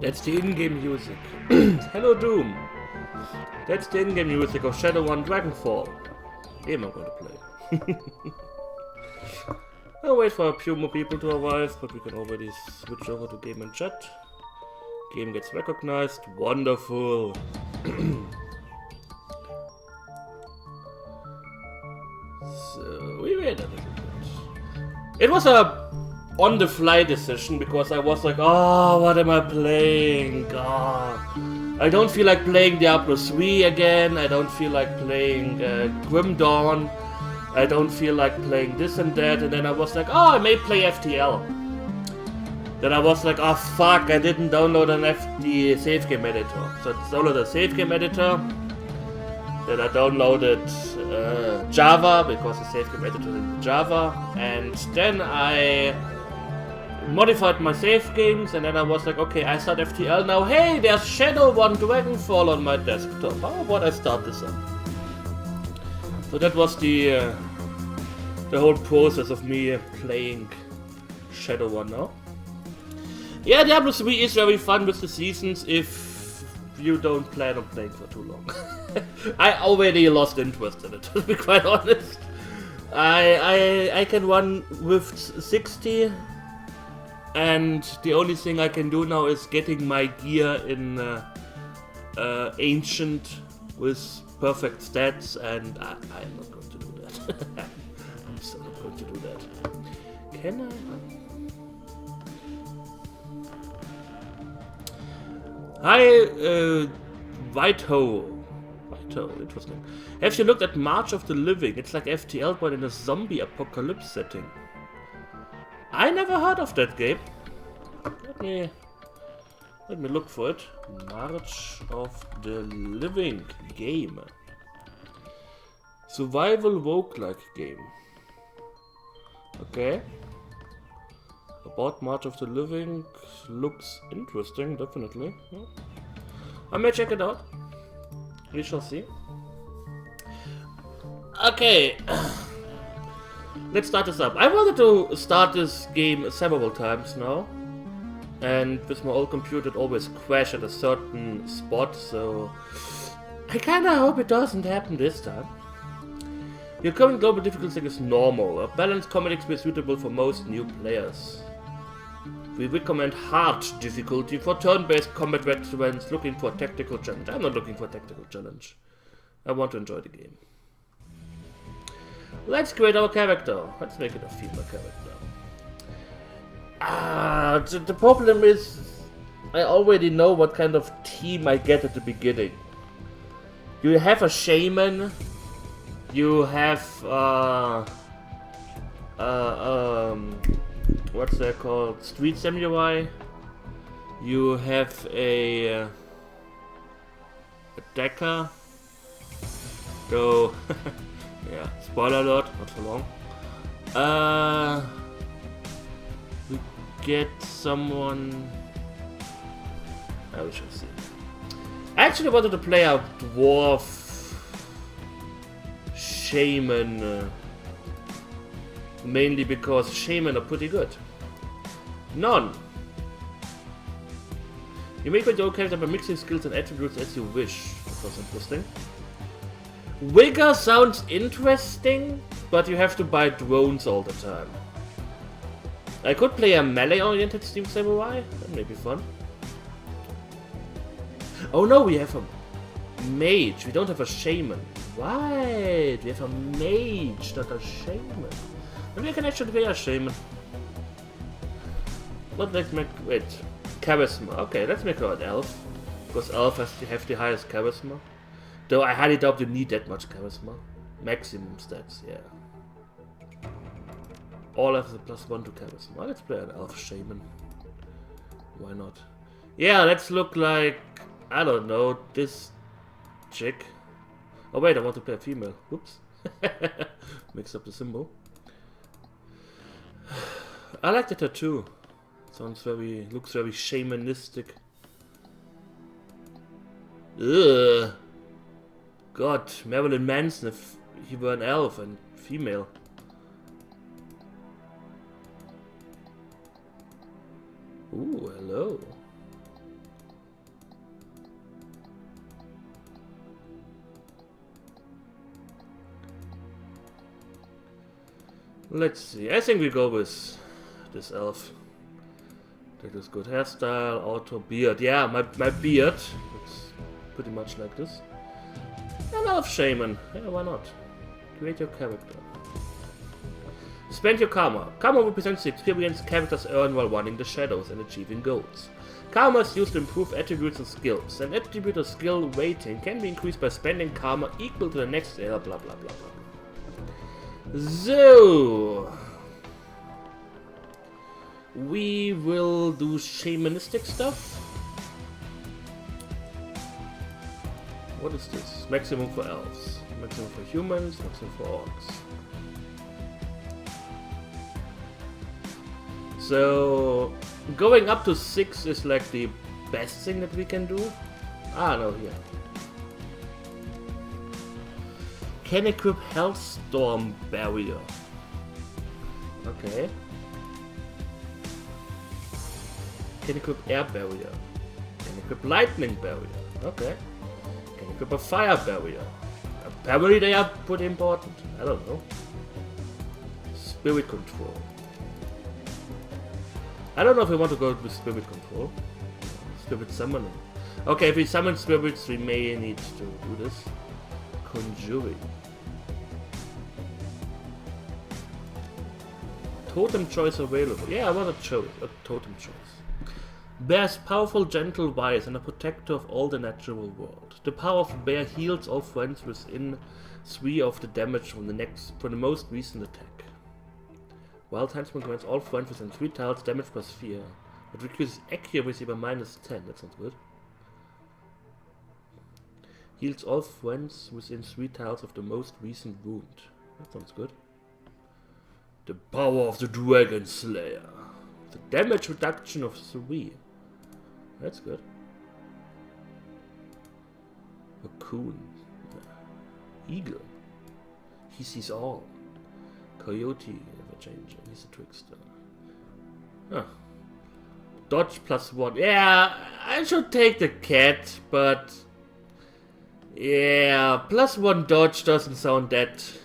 That's the in-game music. Hello Doom. That's the in-game music of Shadowrun Dragonfall. Game I'm going to play. I'll wait for a few more people to arrive, but we can already switch over to game and chat. Game gets recognized. Wonderful. So we wait a little bit. It was a on-the-fly decision because I was like, oh, what am I playing? Oh, I don't feel like playing Diablo 3 again. I don't feel like playing Grim Dawn. I don't feel like playing this and that. And then I was like, oh, I may play FTL. Then I was like, oh fuck, I didn't download the save game editor. So I downloaded a save game editor. Then I downloaded Java because the save game editor is in Java. And then I modified my save games. And then I was like, okay, I start FTL now. Hey, there's Shadowrun Dragonfall on my desktop. How about I start this up? So that was the whole process of me playing Shadowrun now. Yeah, Diablo 3 is very fun with the seasons if you don't plan on playing for too long. I already lost interest in it, to be quite honest. I can run with 60, and the only thing I can do now is getting my gear in Ancient with perfect stats, and I'm not going to do that. I'm still not going to do that. Can I? Hi, Whiteho, interesting. Have you looked at March of the Living? It's like FTL but in a zombie apocalypse setting. I never heard of that game. Let me look for it. March of the Living game. Survival roguelike game. Okay. About March of the Living looks interesting, definitely. Yeah. I may check it out. We shall see. Okay. Let's start this up. I wanted to start this game several times now. And with my old computer it always crashed at a certain spot, so I kinda hope it doesn't happen this time. Your current global difficulty is normal. A balanced combat experience suitable for most new players. We recommend hard difficulty for turn-based combat veterans looking for a tactical challenge. I'm not looking for a tactical challenge. I want to enjoy the game. Let's create our character. Let's make it a female character. The problem is I already know what kind of team I get at the beginning. You have a shaman. You have what's that called? Street samurai. You have a attacker. So yeah, spoiler alert, not for long. We get someone. We shall see. I actually wanted to play a dwarf shaman. Mainly because shaman are pretty good. None. You make your character by mixing skills and attributes as you wish. That sounds interesting. Vigor sounds interesting, but you have to buy drones all the time. I could play a melee-oriented Steam Samurai. That may be fun. Oh no, we have a mage. We don't have a shaman. Right, we have a mage, not a shaman. Maybe I can actually play a shaman. Let's make... wait. Charisma. Okay, let's make her an elf. Because elf has to have the highest charisma. Though I highly doubt you need that much charisma. Maximum stats, yeah. All elves have +1 to charisma. Let's play an elf shaman. Why not? Yeah, let's look like... I don't know, this chick. Oh wait, I want to play a female. Whoops. Mix up the symbol. I like the tattoo. Looks very shamanistic. Ugh. God, Marilyn Manson if he were an elf and female. Ooh, hello. Let's see. I think we go with this elf. That is good hairstyle, auto, beard. Yeah, my beard looks pretty much like this. An elf shaman. Yeah, why not? Create your character. Spend your karma. Karma represents the experience characters earn while running the shadows and achieving goals. Karma is used to improve attributes and skills. An attribute or skill rating can be increased by spending karma equal to the next blah blah blah blah. So we will do shamanistic stuff. What is this? Maximum for elves, maximum for humans, maximum for orcs. So going up to 6 is like the best thing that we can do. Ah, no, here. Can equip Hellstorm Barrier. Okay. Can equip Air Barrier. Can equip Lightning Barrier. Okay. Can equip a Fire Barrier. Apparently they are pretty important. I don't know. Spirit Control. I don't know if we want to go with Spirit Control. Spirit Summoning. Okay, if we summon spirits, we may need to do this. Conjuring. Totem choice available. Yeah, I want a totem choice. Bear is powerful, gentle, wise, and a protector of all the natural world. The power of Bear heals all friends within 3 of the damage from the most recent attack. Wild Huntsman grants all friends within 3 tiles damage per sphere, but reduces accuracy by -10. That sounds good. Heals all friends within 3 tiles of the most recent wound. That sounds good. The power of the Dragon Slayer. The damage reduction of 3. That's good. Raccoon. Eagle. He sees all. Coyote. Changing. He's a trickster. Huh. Dodge +1. Yeah, I should take the cat, but yeah, +1 dodge doesn't sound that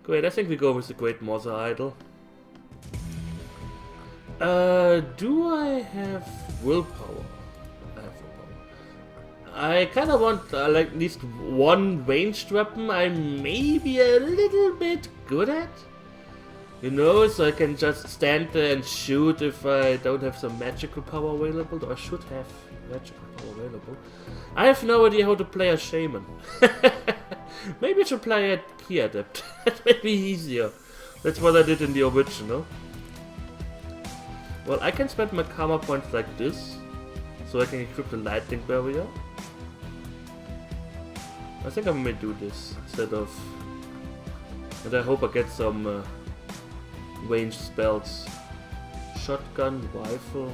great. I think we go with the Great Mother Idol. Do I have willpower? I have willpower. I kind of want like at least one ranged weapon I may be a little bit good at. You know, so I can just stand there and shoot if I don't have some magical power available. Or I should have magical power available. I have no idea how to play a shaman. Maybe I should play a key adept. That may be easier. That's what I did in the original. Well, I can spend my karma points like this, so I can equip the lightning barrier. I think I may do this instead of... And I hope I get some... ranged spells. Shotgun, rifle.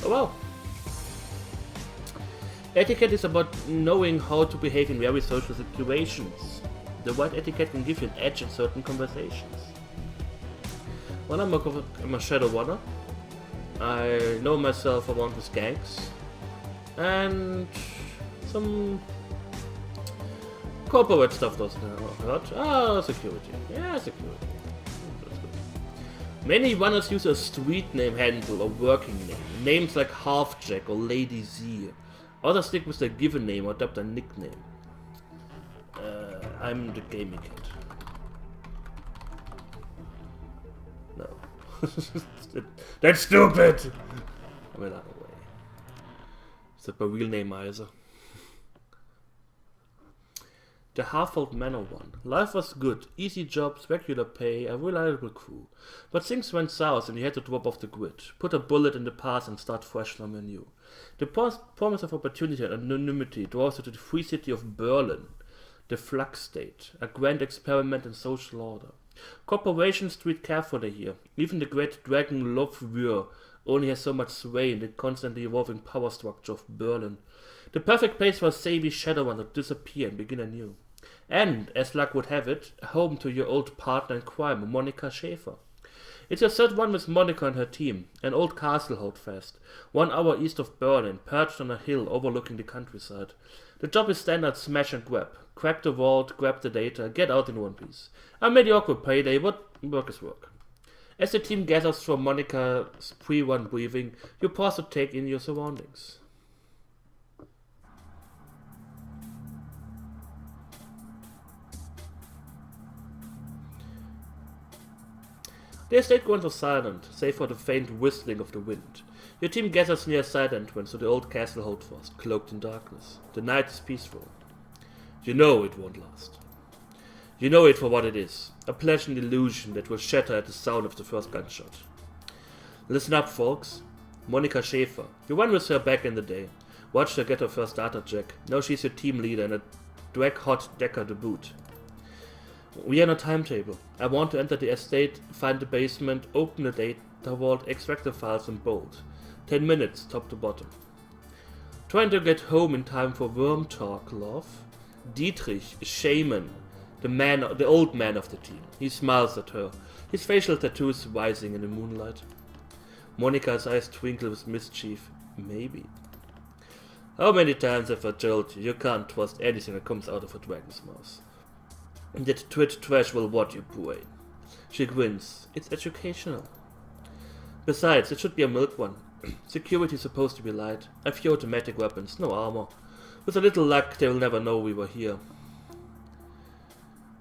Oh wow. Etiquette is about knowing how to behave in very social situations. The right etiquette can give you an edge in certain conversations. Well, I'm a Shadowrunner. I know myself around with gangs. And some corporate stuff doesn't hurt. Ah, security. Yeah, security. That's good. Many runners use a street name handle or working name. Names like Halfjack or Lady Z. Others stick with their given name or adopt a nickname. I'm the gaming kid. No. That's stupid! Well, out of the way. Is that my real name either? The Harfold Manor one. Life was good, easy jobs, regular pay, a reliable crew. But things went south and you had to drop off the grid, put a bullet in the past and start fresh somewhere new. The promise of opportunity and anonymity draws you to the free city of Berlin, the Flux State, a grand experiment in social order. Corporations treat carefully here. Even the great dragon Lofwür only has so much sway in the constantly evolving power structure of Berlin. The perfect place for a savvy Shadowrun to disappear and begin anew. And, as luck would have it, home to your old partner in crime, Monica Schäfer. It's your third one with Monica and her team. An old castle hold fast. 1 hour east of Berlin, perched on a hill overlooking the countryside. The job is standard smash and grab. Crack the vault, grab the data, get out in one piece. A mediocre payday, but work is work. As the team gathers from Monica's pre-run briefing, you pause to take in your surroundings. The estate grounds are silent, save for the faint whistling of the wind. Your team gathers near a side entrance to the old castle holdfast, cloaked in darkness. The night is peaceful. You know it won't last. You know it for what it is, a pleasant illusion that will shatter at the sound of the first gunshot. Listen up, folks. Monica Schäfer. You won with her back in the day. Watched her get her first data check. Now she's your team leader and a drag-hot decker to boot. We are on a timetable. I want to enter the estate, find the basement, open the data vault, extract the files and bolt. 10 minutes, top to bottom. Trying to get home in time for worm talk, love. Dietrich, shaman, the old man of the team. He smiles at her, his facial tattoos rising in the moonlight. Monica's eyes twinkle with mischief. Maybe. How many times have I told you, you can't trust anything that comes out of a dragon's mouth? That twit trash will what you brain. She grins. It's educational. Besides, it should be a milk one. Security is supposed to be light. A few automatic weapons, no armor. With a little luck, they will never know we were here.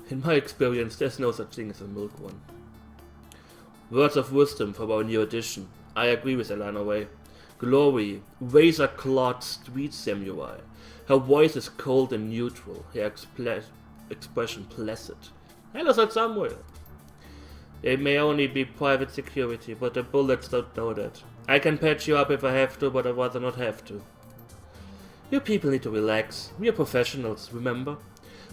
In my experience, there's no such thing as a milk one. Words of wisdom from our new edition. I agree with Elanarae. Glory, razor-clawed street samurai. Her voice is cold and neutral, her expression placid. Hello, Sir Samuel. They may only be private security, but the bullets don't know that. I can patch you up if I have to, but I'd rather not have to. You people need to relax. We are professionals, remember?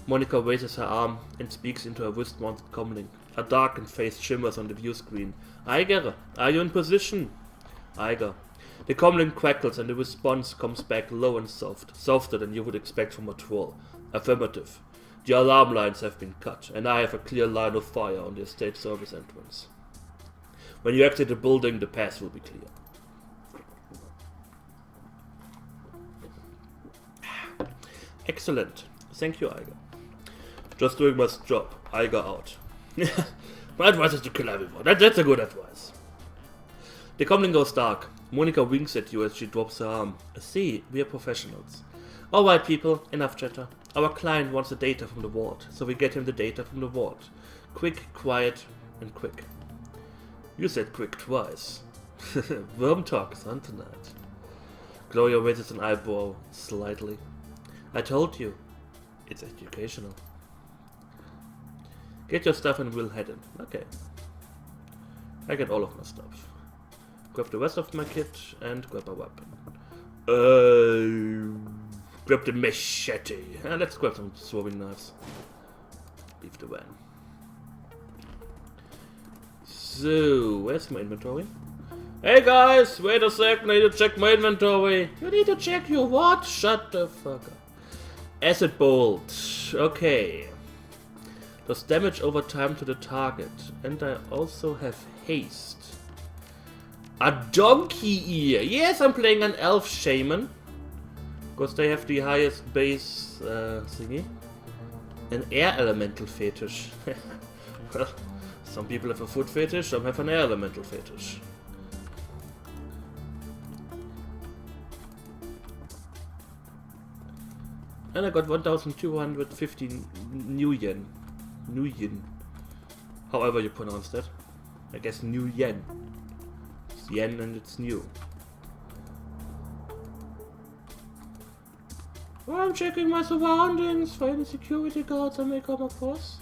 Monica raises her arm and speaks into her wrist-mounted comlink. A darkened face shimmers on the view screen. Eiger, are you in position? Eiger. The comlink crackles and the response comes back low and soft, softer than you would expect from a troll. Affirmative. The alarm lines have been cut, and I have a clear line of fire on the estate service entrance. When you exit the building, the path will be clear. Excellent. Thank you, Eiger. Just doing my job. Eiger out. My advice is to kill everyone. That's a good advice. The comlink goes dark. Monica winks at you as she drops her arm. See, we are professionals. Alright people, enough chatter. Our client wants the data from the vault, so we get him the data from the vault. Quick, quiet, and quick. You said quick twice. Worm talk, son, tonight. Gloria raises an eyebrow slightly. I told you, it's educational. Get your stuff and we'll head in. Okay. I get all of my stuff. Grab the rest of my kit and grab a weapon. Grab the machete. Let's grab some throwing knives. Leave the van. So, where's my inventory? Hey guys, wait a second, I need to check my inventory. You need to check your what? Shut the fuck up. Acid bolt. Okay. Does damage over time to the target. And I also have haste. A donkey ear. Yes, I'm playing an elf shaman. Because they have the highest base thingy. An air elemental fetish. Well, some people have a foot fetish, some have an air elemental fetish. And I got 1,250 new yen. New yen. However you pronounce that. I guess new yen. It's yen and it's new. Well, I'm checking my surroundings for any security guards I may come across.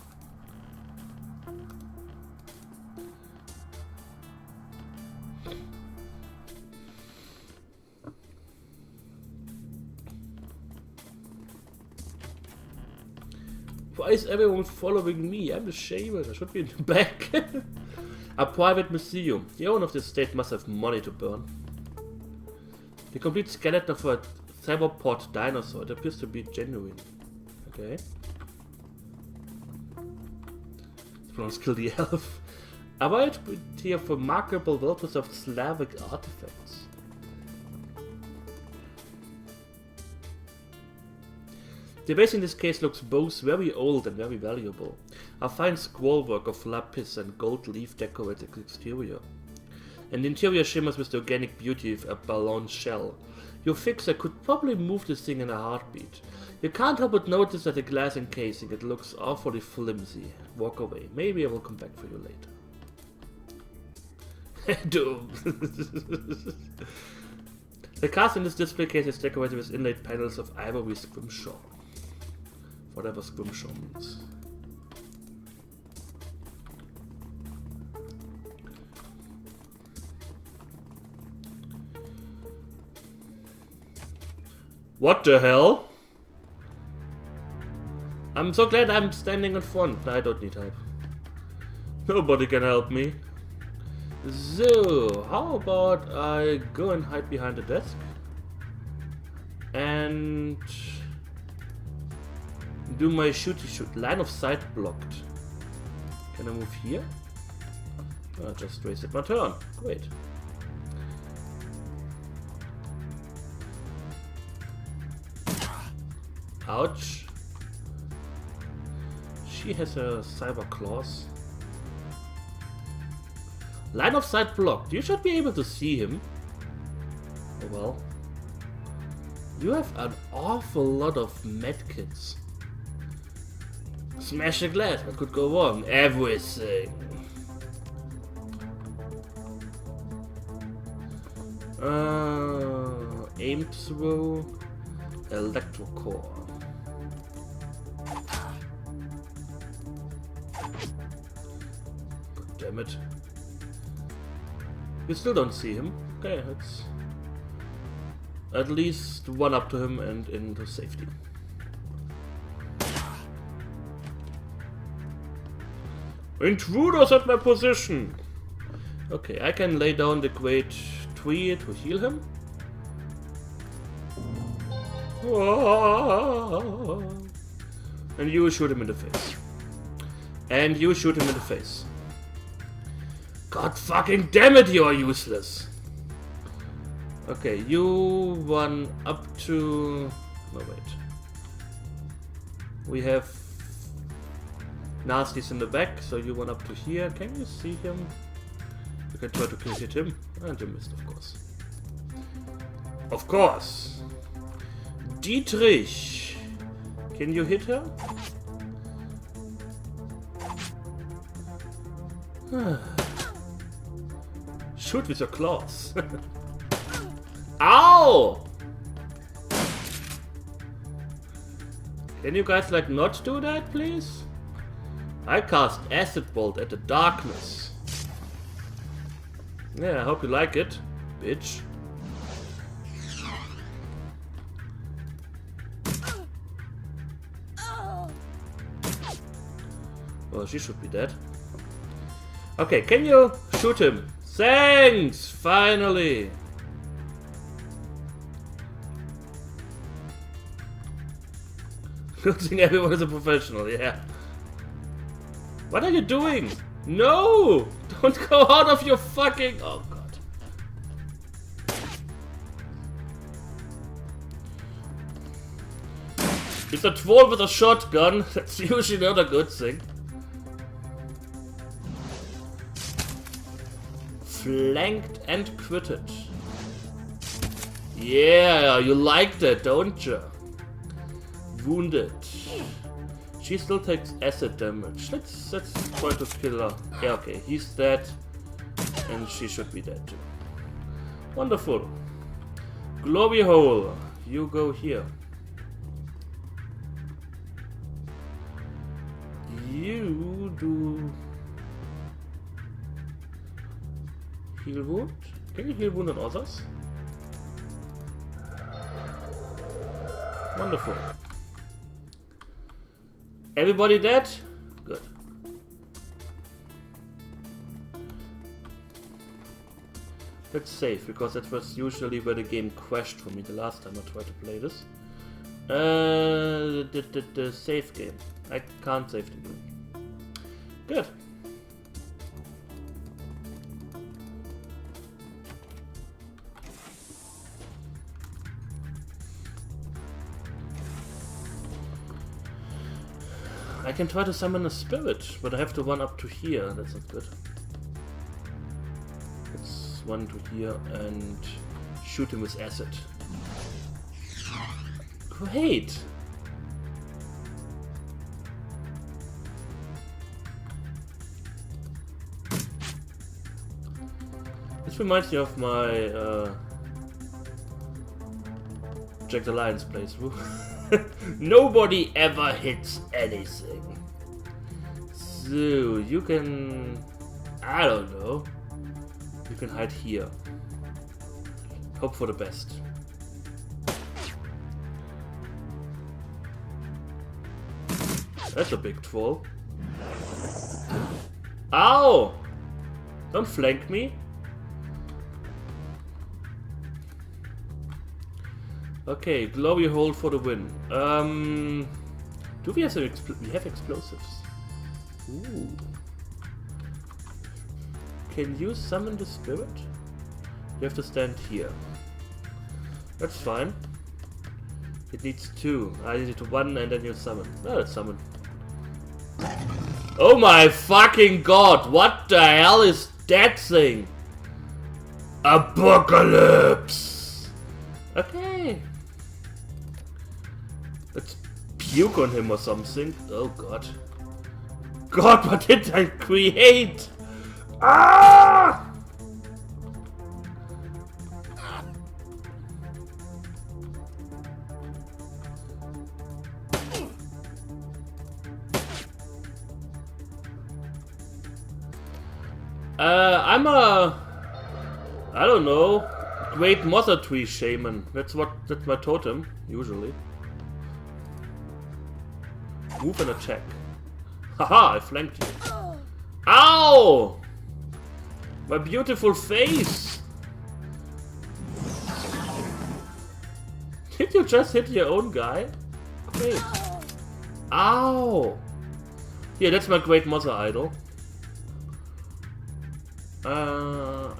Why is everyone following me? I'm the shaman. I should be in the back. A private museum. The owner of this estate must have money to burn. The complete skeleton of a cyberpod dinosaur. It appears to be genuine. Okay. Let's kill the elf. A variety of remarkable well-preserved Slavic artifacts. The base in this case looks both very old and very valuable. A fine scrollwork of lapis and gold leaf decorates its exterior. And the interior shimmers with the organic beauty of a balloon shell. Your fixer could probably move this thing in a heartbeat. You can't help but notice that the glass encasing, it looks awfully flimsy. Walk away. Maybe I will come back for you later. Doom. The cast in this display case is decorated with inlaid panels of ivory scrimshaw. Whatever scrimshaw means. What the hell? I'm so glad I'm standing in front. I don't need help. Nobody can help me. So, how about I go and hide behind the desk? And do my shooty shoot. Line of sight blocked. Can I move here? I just wasted my turn. Great. Ouch. She has a cyber claws. Line of sight blocked. You should be able to see him. Oh well. You have an awful lot of medkits. Smash the glass. What could go wrong? Everything. Aim throw. Electrocore. God damn it. You still don't see him. Okay, let's at least one up to him and into safety. Intruders at my position! Okay, I can lay down the great tree to heal him. And you shoot him in the face. And you shoot him in the face. God fucking damn it, you are useless! Okay, you run up to... No, wait. We have nasties in the back, so you run up to here. Can you see him? You can try to hit him. And you missed, of course. Of course! Dietrich! Can you hit her? Shoot with your claws. Ow! Can you guys like not do that, please? I cast Acid Bolt at the darkness. Yeah, I hope you like it, bitch. Well, she should be dead. Okay, can you shoot him? Thanks! Finally! Good thing everyone is a professional, yeah. What are you doing? No! Don't go out of your fucking... Oh god. It's a troll with a shotgun. That's usually not a good thing. Flanked and critted. Yeah, you like that, don't you? Wounded. She still takes acid damage. Let's try to kill her. Yeah, okay, he's dead. And she should be dead too. Wonderful. Glory hole. You go here. You do... Heal wound? Can you heal wound on others? Wonderful. Everybody dead? Good. Let's save, because that was usually where the game crashed for me the last time I tried to play this. The save game. I can't save the game. Good. I can try to summon a spirit, but I have to run up to here. That's not good. Let's run to here and shoot him with acid. Great! This reminds me of my Jack the Lion's playthrough. Nobody ever hits anything. So you can, I don't know, you can hide here. Hope for the best. That's a big troll. Ow! Don't flank me. Okay, glory hole for the win. Do we have some we have explosives? Ooh. Can you summon the spirit? You have to stand here. That's fine. It needs 2. I need 1 and then you summon. No, let's summon. Oh my fucking god! What the hell is that thing? Apocalypse! Okay. Let's puke on him or something. Oh god. God, what did I create? Ah! I'm a, I don't know, Great Mother Tree Shaman. That's my totem, usually. Move and attack. Haha, I flanked you. Ow! My beautiful face! Did you just hit your own guy? Great. Ow! Yeah, that's my Great Mother idol.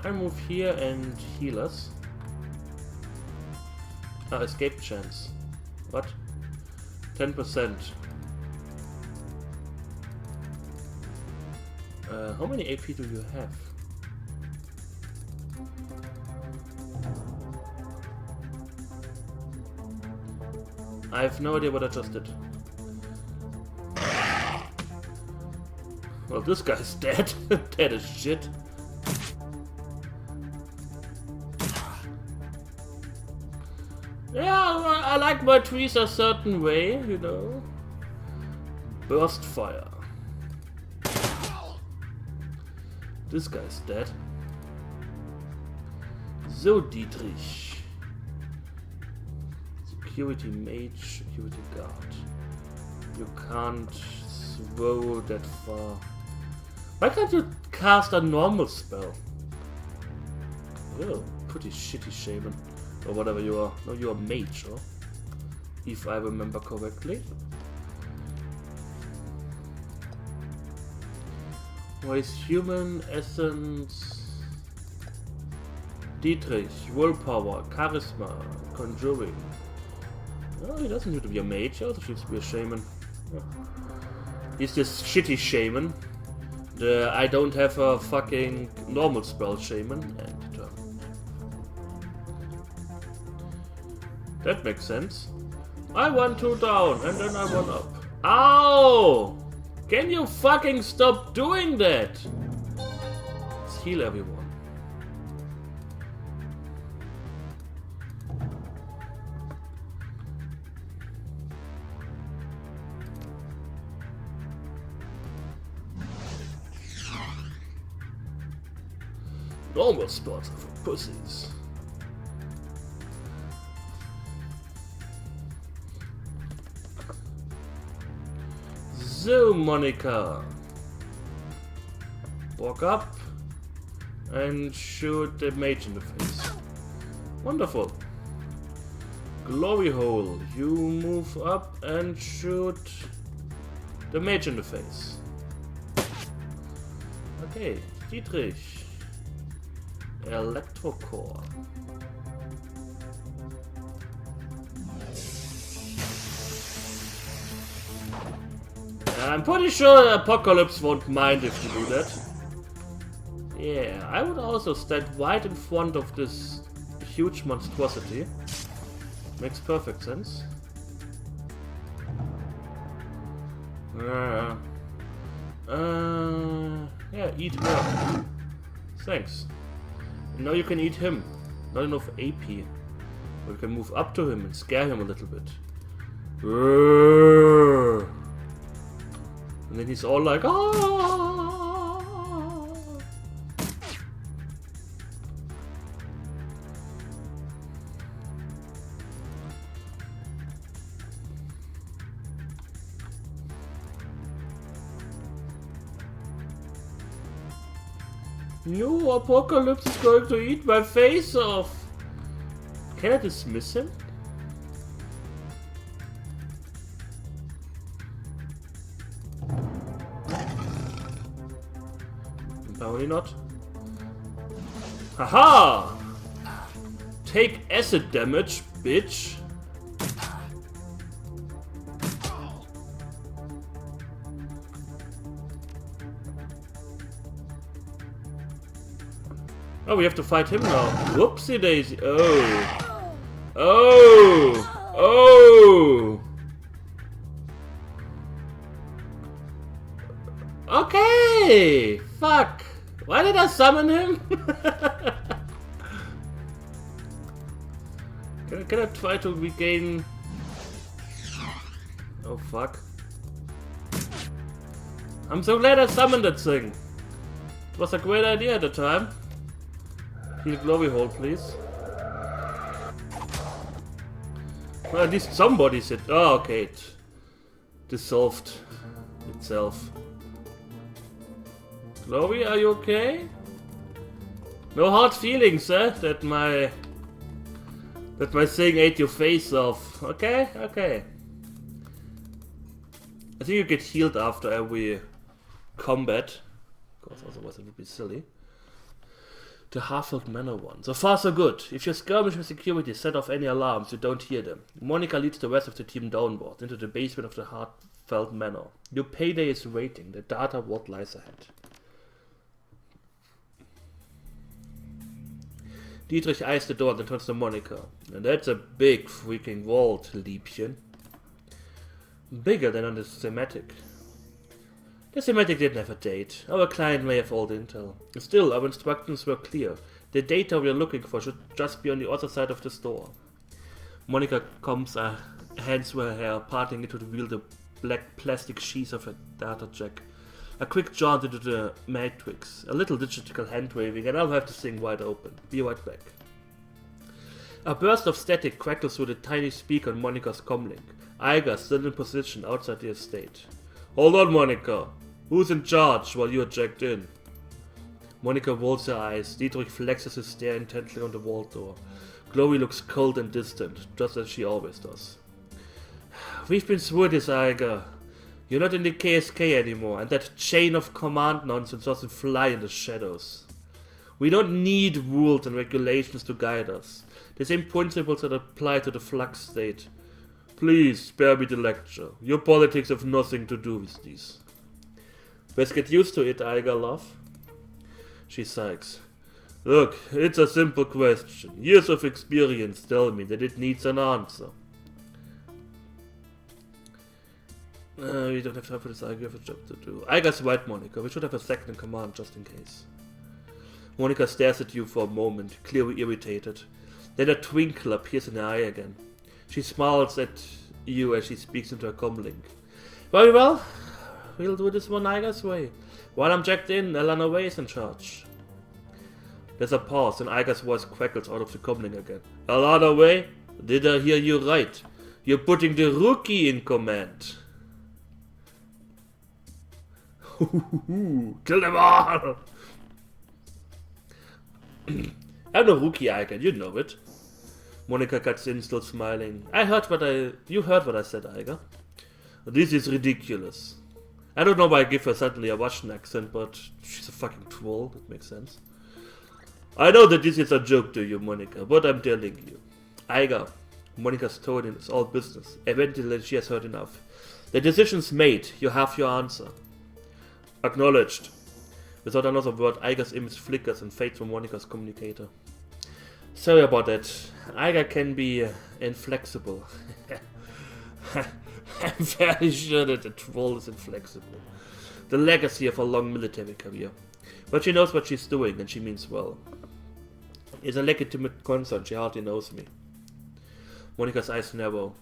I move here and heal us. Escape chance. What? 10%. How many AP do you have? I have no idea what I just did. Well, this guy's dead. Dead as shit. Yeah, I like my trees a certain way, you know. Burst fire. This guy's dead. So, Dietrich. Security mage, security guard. You can't throw that far. Why can't you cast a normal spell? Oh, pretty shitty shaman. Or whatever you are. No, you are mage, huh? If I remember correctly. Wise human essence. Dietrich, willpower, charisma, conjuring. Oh, he doesn't need to be a mage, he also needs to be a shaman. Yeah. He's this shitty shaman. I don't have a fucking normal spell shaman. And that makes sense. I want 2 down and then I 1 up. Ow! Can you fucking stop doing that? Let's heal everyone. Normal spells are for pussies. So, Monica. Walk up and shoot the mage in the face. Wonderful. Glory hole. You move up and shoot the mage in the face. Okay, Dietrich. Electrocore. I'm pretty sure Apocalypse won't mind if you do that. Yeah, I would also stand right in front of this huge monstrosity. Makes perfect sense. Yeah, eat her. Thanks. And now you can eat him. Not enough AP. But you can move up to him and scare him a little bit. And then he's all like, ah! No, Apocalypse is going to eat my face off. Can I dismiss him? Apparently not. Haha! Take acid damage, bitch. Oh, we have to fight him now. Whoopsie daisy. Oh. Oh. Oh. Okay. Fuck. Why did I summon him? Can I try to regain... Oh, fuck. I'm so glad I summoned that thing. It was a great idea at the time. Heal glory hole, please. Well, at least somebody said. Oh, okay. It dissolved itself. Glory, are you okay? No hard feelings, eh? That my thing ate your face off. Okay, okay. I think you get healed after every combat. Of course, otherwise it would be silly. The Harfield Manor one. So far so good. If you skirmish with security, set off any alarms, you don't hear them. Monica leads the rest of the team downward, into the basement of the Harfield Manor. Your payday is waiting. The data vault lies ahead. Dietrich eyes the door and then turns to Monica. And that's a big freaking vault, Liebchen. Bigger than on the thematic. The thematic didn't have a date. Our client may have old intel. Still, our instructions were clear. The data we are looking for should just be on the other side of the store. Monica combs her hands through her hair, parting it to reveal the black plastic sheath of a data jack. A quick jaunt into the matrix, a little digital hand waving, and I'll have this thing wide open. Be right back. A burst of static crackles through the tiny speaker on Monica's comlink. Iga still in position outside the estate. Hold on, Monica. Who's in charge while you're jacked in? Monica rolls her eyes. Dietrich flexes his stare intently on the vault door. Chloe looks cold and distant, just as she always does. We've been through this, Iga. You're not in the KSK anymore, and that chain of command nonsense doesn't fly in the shadows. We don't need rules and regulations to guide us. The same principles that apply to the flux state. Please, spare me the lecture. Your politics have nothing to do with these. Let's get used to it, Iga, love. She sighs. Look, it's a simple question. Years of experience tell me that it needs an answer. We don't have time for this, Iga. We have a job to do. Iga's right, Monica. We should have a second in command, just in case. Monica stares at you for a moment, clearly irritated. Then a twinkle appears in her eye again. She smiles at you as she speaks into her comlink. Very well. We'll do this one Iga's way. While I'm jacked in, Elanarae is in charge. There's a pause, and Iga's voice crackles out of the comlink again. Elanarae? Did I hear you right? You're putting the rookie in command. Kill them all! I'm no rookie, Iga, you know it. Monica cuts in, still smiling. You heard what I said, Iga. This is ridiculous. I don't know why I give her suddenly a Russian accent, but she's a fucking troll. That makes sense. I know that this is a joke to you, Monica, but I'm telling you. Iga, Monica's tone is all business. Eventually she has heard enough. The decision's made. You have your answer. Acknowledged. Without another word, Iger's image flickers and fades from Monica's communicator. Sorry about that. Iger can be inflexible. I'm fairly sure that the troll is inflexible. The legacy of a long military career. But she knows what she's doing, and she means well. It's a legitimate concern, she hardly knows me. Monica's eyes narrow.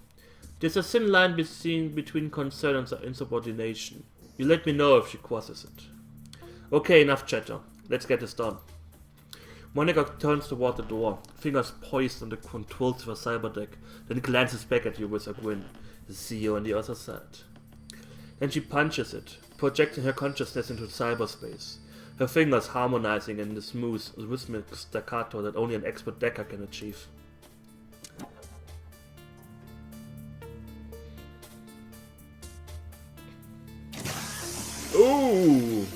There's a thin line between concern and insubordination. You let me know if she crosses it. Okay, enough chatter. Let's get this done. Monica turns toward the door, fingers poised on the controls of her cyberdeck, then glances back at you with a grin. See you on the other side. Then she punches it, projecting her consciousness into cyberspace, her fingers harmonizing in the smooth, rhythmic staccato that only an expert decker can achieve. Ooh!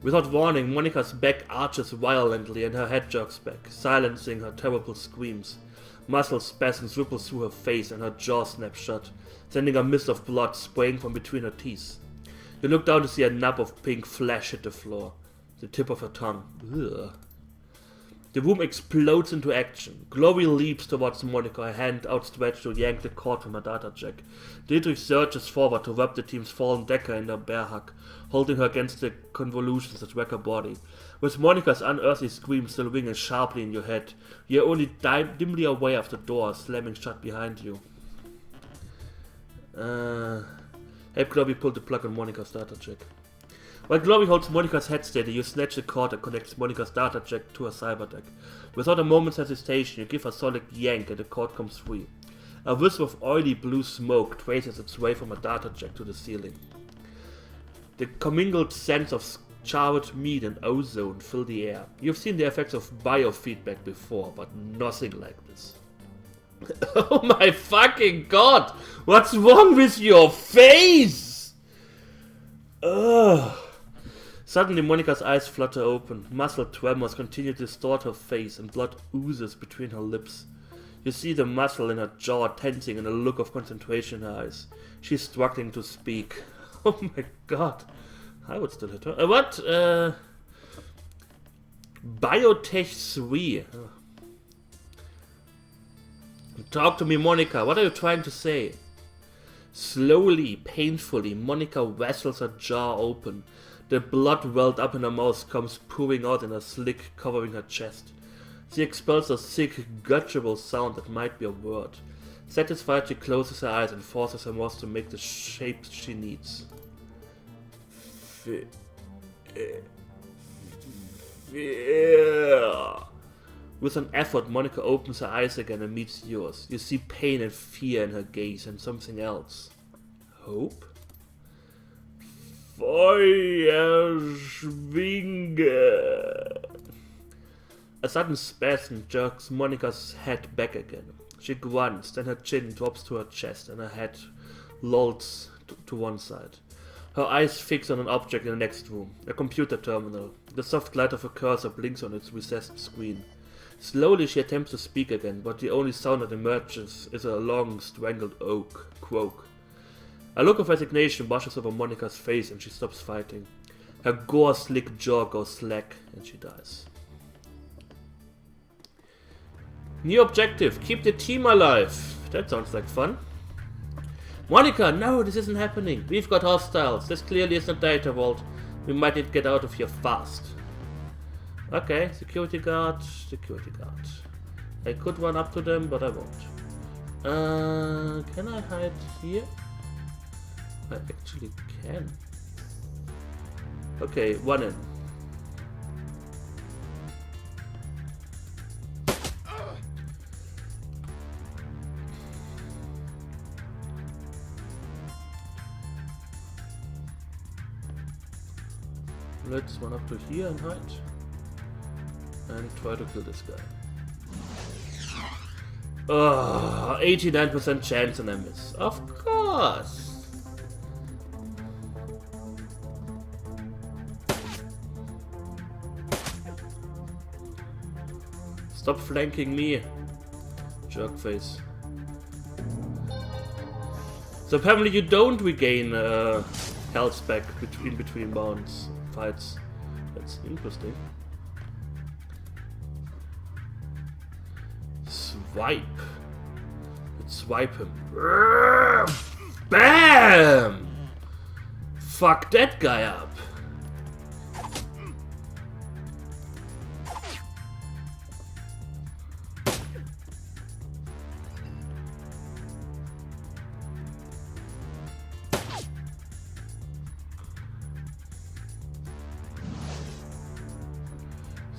Without warning, Monica's back arches violently and her head jerks back, silencing her terrible screams. Muscle spasms ripple through her face and her jaw snaps shut, sending a mist of blood spraying from between her teeth. You look down to see a nub of pink flesh hit the floor, the tip of her tongue. Ugh. The room explodes into action. Glory leaps towards Monica, her hand outstretched to yank the cord from her data jack. Dietrich surges forward to wrap the team's fallen decker in a bear hug, holding her against the convolutions that wreck her body. With Monica's unearthly scream still ringing sharply in your head, you are only dimly aware of the door slamming shut behind you. Help Glory pull the plug on Monica's data jack. While Glory holds Monica's head steady, you snatch the cord that connects Monica's data jack to her cyberdeck. Without a moment's hesitation, you give a solid yank and the cord comes free. A wisp of oily blue smoke traces its way from her data jack to the ceiling. The commingled scents of charred meat and ozone fill the air. You've seen the effects of biofeedback before, but nothing like this. Oh my fucking god! What's wrong with your face? Ugh. Suddenly Monica's eyes flutter open. Muscle tremors continue to distort her face and blood oozes between her lips. You see the muscle in her jaw tensing and a look of concentration in her eyes. She's struggling to speak. Oh my god. I would still hit her. What? Biotech 3. Oh. Talk to me, Monica. What are you trying to say? Slowly, painfully, Monica wrestles her jaw open. The blood welled up in her mouth comes pouring out in a slick, covering her chest. She expels a thick, guttural sound that might be a word. Satisfied, she closes her eyes and forces her mouth to make the shapes she needs. With an effort, Monica opens her eyes again and meets yours. You see pain and fear in her gaze and something else. Hope? Feuerschwinge. A sudden spasm jerks Monica's head back again. She grunts, then her chin drops to her chest and her head lolls to one side. Her eyes fix on an object in the next room, a computer terminal. The soft light of a cursor blinks on its recessed screen. Slowly she attempts to speak again, but the only sound that emerges is a long, strangled croak. A look of resignation washes over Monica's face and she stops fighting. Her gore-slick jaw goes slack and she dies. New objective, keep the team alive. That sounds like fun. Monica, no, this isn't happening. We've got hostiles. This clearly isn't a data vault. We might need to get out of here fast. Okay, security guard. I could run up to them, but I won't. Can I hide here? I actually can. Okay, one in. Let's run up to here and hide. And try to kill this guy. 89% chance and I miss. Of course! Stop flanking me, jerkface. So apparently you don't regain health back in between fights. That's interesting. Swipe. Let's swipe him. Bam! Fuck that guy up.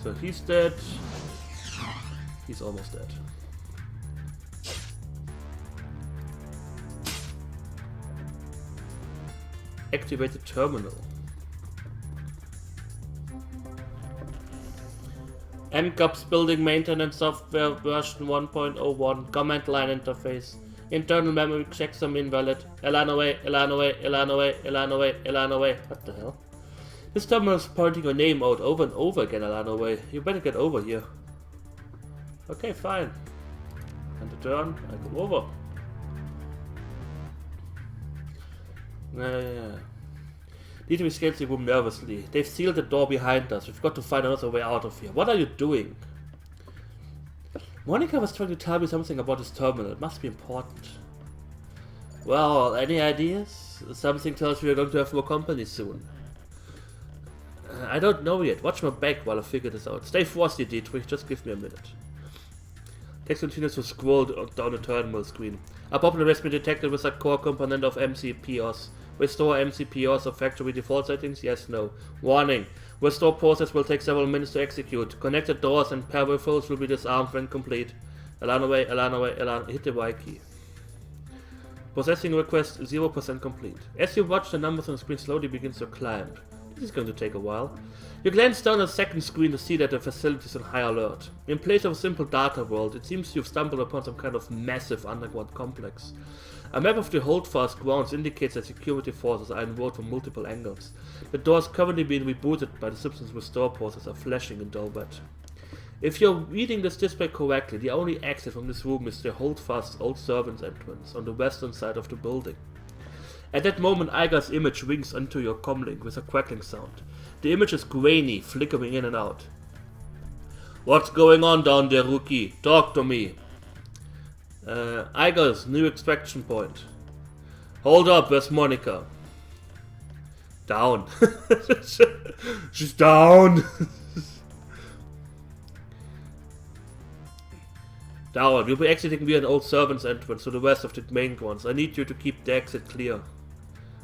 So he's dead. He's almost dead. Activate the terminal. NCOPS building maintenance software version 1.01. Command line interface. Internal memory checksum invalid. Elanarae, Elanarae, Elanarae, Elanarae, Elanarae. What the hell? This terminal is pointing your name out over and over again, Elanarae. You better get over here. Okay, fine. And the turn, I come over. Dietrich scales the room nervously. They've sealed the door behind us. We've got to find another way out of here. What are you doing? Monica was trying to tell me something about this terminal. It must be important. Well, any ideas? Something tells me we're going to have more company soon. I don't know yet. Watch my back while I figure this out. Stay frosty, Dietrich. Just give me a minute. Text continues to scroll down the terminal screen. A problem has been detected with a core component of MCPOS. Restore MCPOS of factory default settings? Yes, no. Warning. Restore process will take several minutes to execute. Connected doors and peripherals will be disarmed when complete. Elanarae, Elanarae, Elanarae. Hit the Y key. Processing request 0% complete. As you watch, the numbers on the screen slowly begins to climb. This is going to take a while. You glance down at the second screen to see that the facility is on high alert. In place of a simple data world, it seems you've stumbled upon some kind of massive underground complex. A map of the holdfast grounds indicates that security forces are involved from multiple angles. The doors currently being rebooted by the Simpsons restore process are flashing in dull red. If you're reading this display correctly, the only exit from this room is the holdfast old servants entrance on the western side of the building. At that moment, Igar's image rings onto your comlink with a crackling sound. The image is grainy, flickering in and out. What's going on down there, rookie? Talk to me. Igar's new extraction point. Hold up, where's Monica? Down. She's down. Down. You'll be exiting via an old servant's entrance to the west of the main grounds. I need you to keep the exit clear.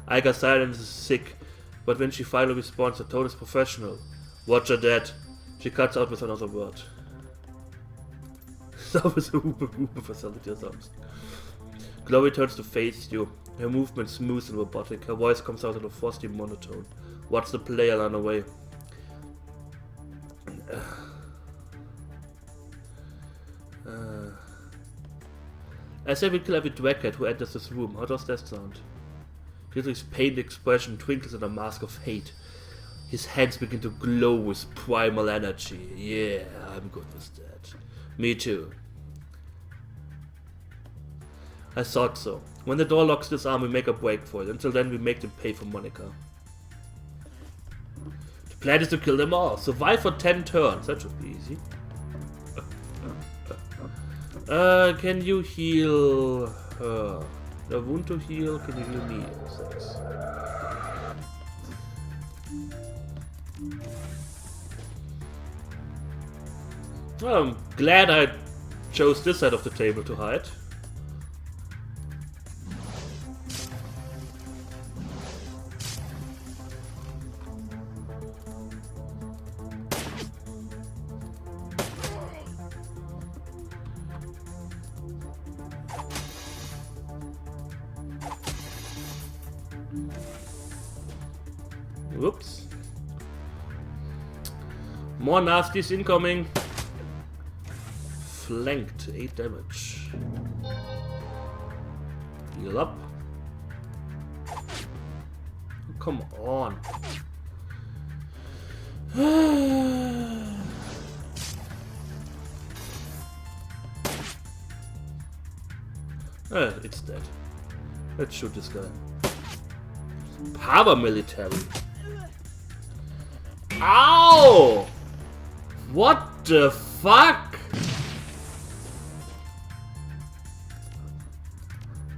Igar's silence is sick, but when she finally responds, the tone is professional. Watch her dead. She cuts out with another word. That was a Uber facility or something. Chloe turns to face you. Her movement smooth and robotic. Her voice comes out in a frosty monotone. What's the play, Elanarae? I say we kill every draghead who enters this room. How does that sound? Dietrich's pained expression twinkles in a mask of hate. His hands begin to glow with primal energy. Yeah, I'm good with that. Me too. I thought so. When the door locks this arm, we make a break for it. Until then, we make them pay for Monica. The plan is to kill them all. Survive for 10 turns. That should be easy. Can you heal her? A wound to heal? Can you heal me? Thanks. Well, I'm glad I chose this side of the table to hide. Whoops. More nasties incoming. Flanked, 8 damage. Heal up. Come on. It's dead. Let's shoot this guy. Paramilitary. Ow! What the fuck?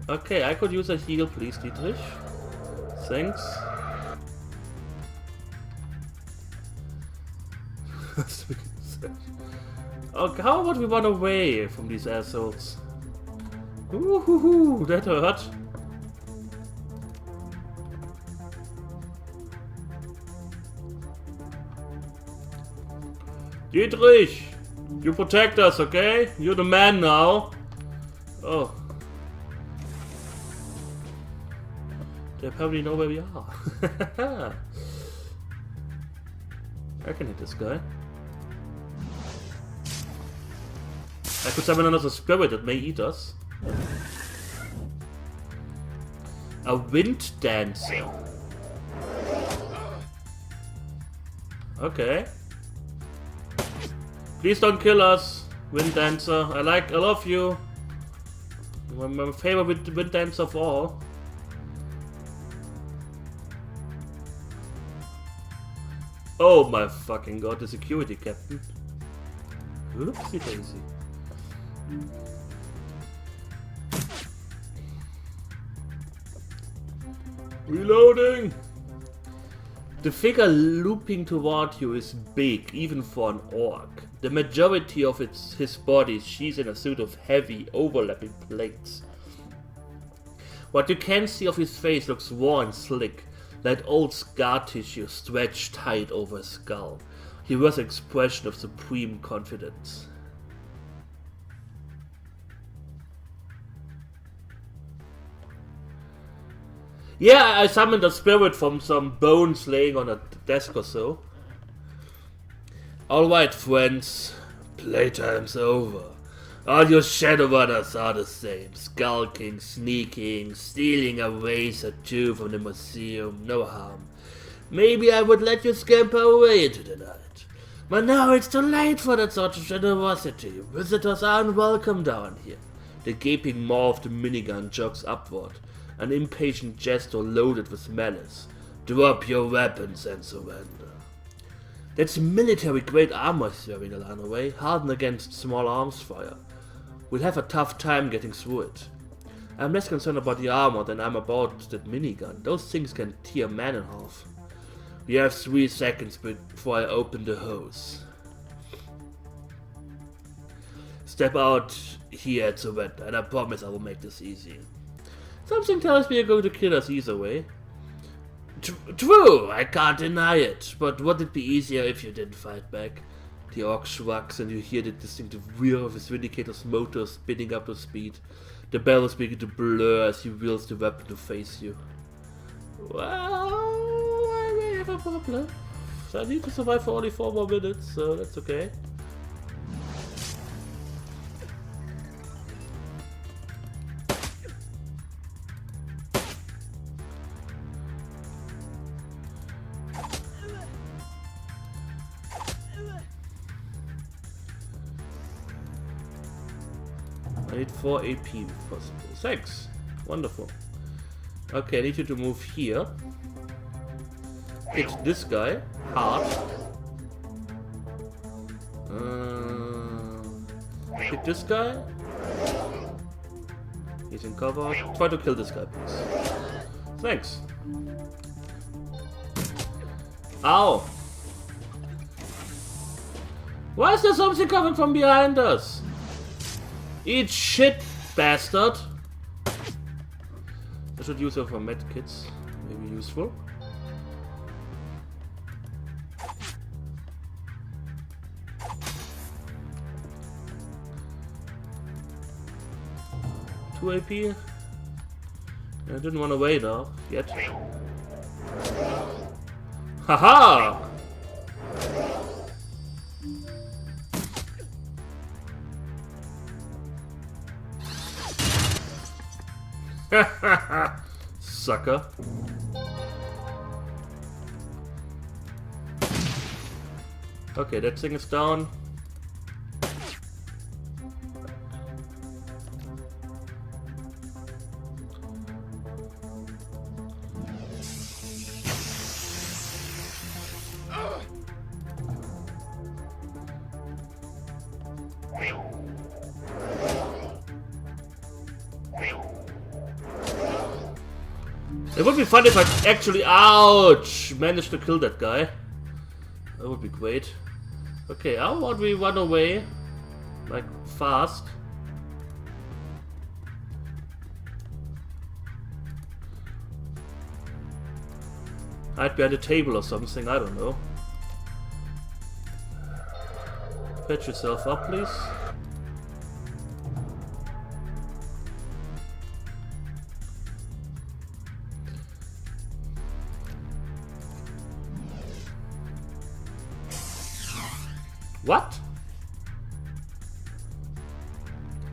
Okay, I could use a heal, please, Dietrich. Thanks. Okay, how about we run away from these assholes? Ooh, that hurt. Dietrich, you protect us, okay? You're the man now. Oh. They probably know where we are. I can hit this guy. I could summon another spirit that may eat us. A wind dancer. Okay. Please don't kill us, wind dancer. I love you. You're my favorite wind dancer of all. Oh my fucking god, the security captain. Oopsie daisy. Reloading! The figure looping toward you is big, even for an orc. The majority of his body is sheathed in a suit of heavy, overlapping plates. What you can see of his face looks raw and slick, like old scar tissue stretched tight over his skull. He wears an expression of supreme confidence. Yeah, I summoned a spirit from some bones laying on a desk or so. Alright, friends. Playtime's over. All your Shadowrunners are the same. Skulking, sneaking, stealing a vase or two from the museum. No harm. Maybe I would let you scamper away into the night. But now it's too late for that sort of generosity. Visitors aren't welcome down here. The gaping maw of the minigun jogs upward. An impatient gesture loaded with malice. Drop your weapons and surrender. That's military-grade armor here in Elanarae, hardened against small arms fire. We'll have a tough time getting through it. I'm less concerned about the armor than I'm about that minigun. Those things can tear a man in half. We have 3 seconds before I open the hose. Step out here and surrender, and I promise I will make this easy. Something tells me you're going to kill us either way. True, I can't deny it, but would it be easier if you didn't fight back? The orc shrugs and you hear the distinctive whir of his Vindicator's motor spinning up to speed. The barrels begin to blur as he wields the weapon to face you. Well, I may have a problem. So I need to survive for only 4 more minutes, so that's okay. I need 4 AP if possible. Thanks! Wonderful. Okay, I need you to move here. Hit this guy hard. Hit this guy. He's in cover. Try to kill this guy, please. Thanks. Ow! Why is there something coming from behind us? Eat shit, bastard! I should use them for medkits. Maybe useful. Two AP. I didn't run away now, yet. Haha! Sucker. Okay, that thing is down. It would be fun if I actually, ouch, managed to kill that guy. That would be great. Okay, how about we run away? Like, fast. Hide behind a table or something, I don't know. Patch yourself up, please. What?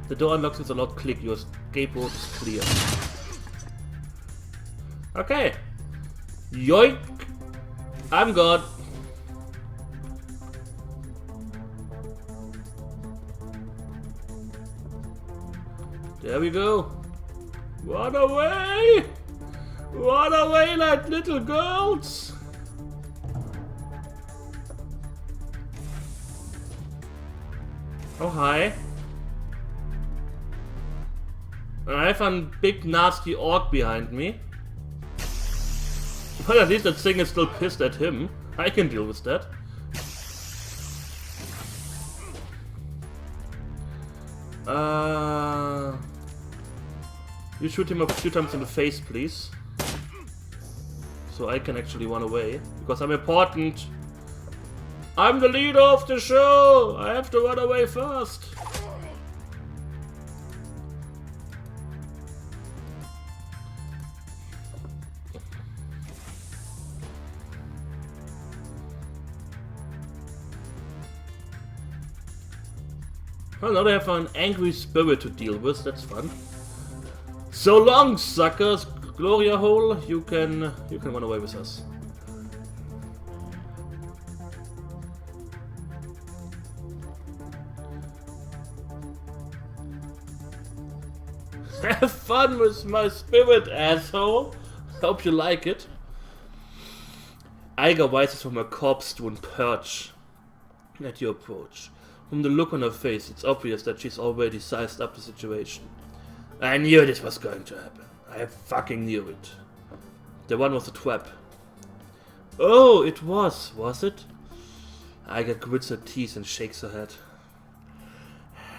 The door unlocks with a loud click. Your escape route is clear. Okay. Yoink! I'm gone. There we go. Run away! Run away like little girls! Oh, hi. I have a big nasty orc behind me. But at least that thing is still pissed at him. I can deal with that. You shoot him a few times in the face, please. So I can actually run away. Because I'm important. I'm the leader of the show! I have to run away first. Well, now they have an angry spirit to deal with, that's fun. So long, suckers! Gloria Hole, you can run away with us. Have fun with my spirit, asshole! Hope you like it. Eiger rises from her corpse to perch at your approach. From the look on her face, it's obvious that she's already sized up the situation. I knew this was going to happen. I fucking knew it. The one was a trap. Oh, it was it? Eiger grits her teeth and shakes her head.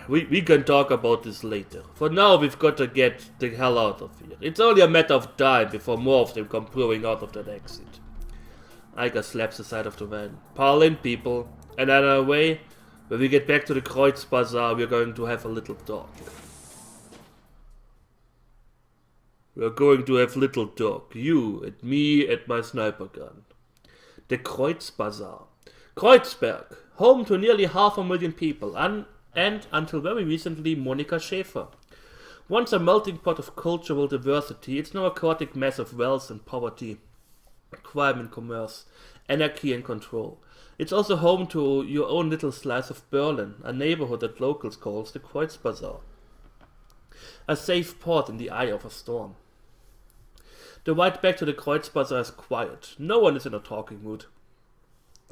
We can talk about this later. For now, we've got to get the hell out of here. It's only a matter of time before more of them come pouring out of that exit. Eiger slaps the side of the van. Pile in, people. Elanarae, when we get back to the Kreuz Bazaar, we're going to have a little talk. We're going to have little talk. You and me and my sniper gun. The Kreuz Bazaar. Kreuzberg, home to nearly 500,000 people, and until very recently, Monika Schäfer. Once a melting pot of cultural diversity, it's now a chaotic mess of wealth and poverty, crime and commerce, anarchy and control. It's also home to your own little slice of Berlin, a neighborhood that locals call the Kreuz Bazaar. A safe port in the eye of a storm. The ride back to the Kreuz Bazaar is quiet. No one is in a talking mood.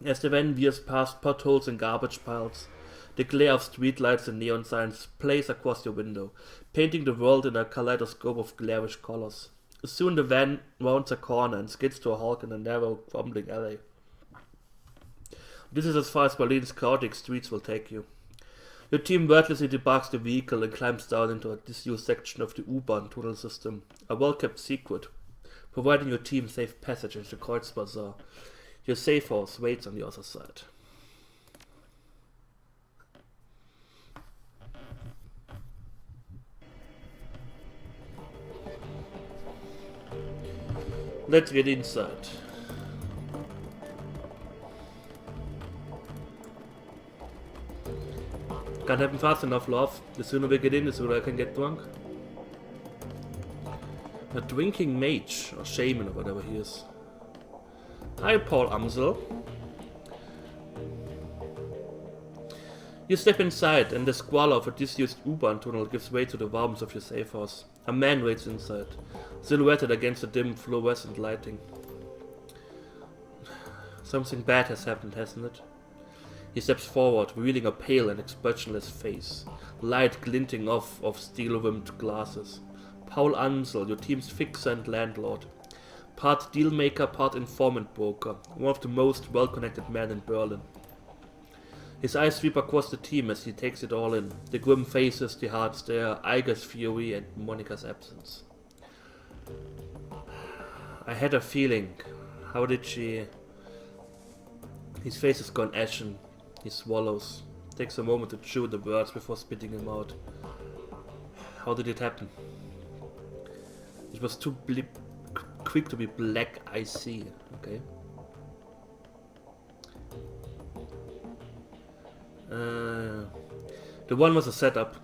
As the van veers past potholes and garbage piles, the glare of streetlights and neon signs plays across your window, painting the world in a kaleidoscope of garish colors. Soon the van rounds a corner and skids to a halt in a narrow, crumbling alley. This is as far as Berlin's chaotic streets will take you. Your team wordlessly debarks the vehicle and climbs down into a disused section of the U-Bahn tunnel system, a well-kept secret, providing your team safe passage into the Kreuz Bazaar. Your safe house waits on the other side. Let's get inside. Can't happen fast enough, love. The sooner we get in, the sooner I can get drunk. A drinking mage, or shaman, or whatever he is. Hi, Paul Amsel. You step inside, and the squalor of a disused U-Bahn tunnel gives way to the warmth of your safe house. A man waits inside, silhouetted against the dim fluorescent lighting. Something bad has happened, hasn't it? He steps forward, revealing a pale and expressionless face, light glinting off of steel-rimmed glasses. Paul Ansel, your team's fixer and landlord. Part dealmaker, part informant broker. One of the most well-connected men in Berlin. His eyes sweep across the team as he takes it all in. The grim faces, the hard stare, Iger's fury, and Monica's absence. I had a feeling. How did she... His face has gone ashen. He swallows. Takes a moment to chew the words before spitting them out. How did it happen? It was too quick to be black, I see. Okay. The one was a setup.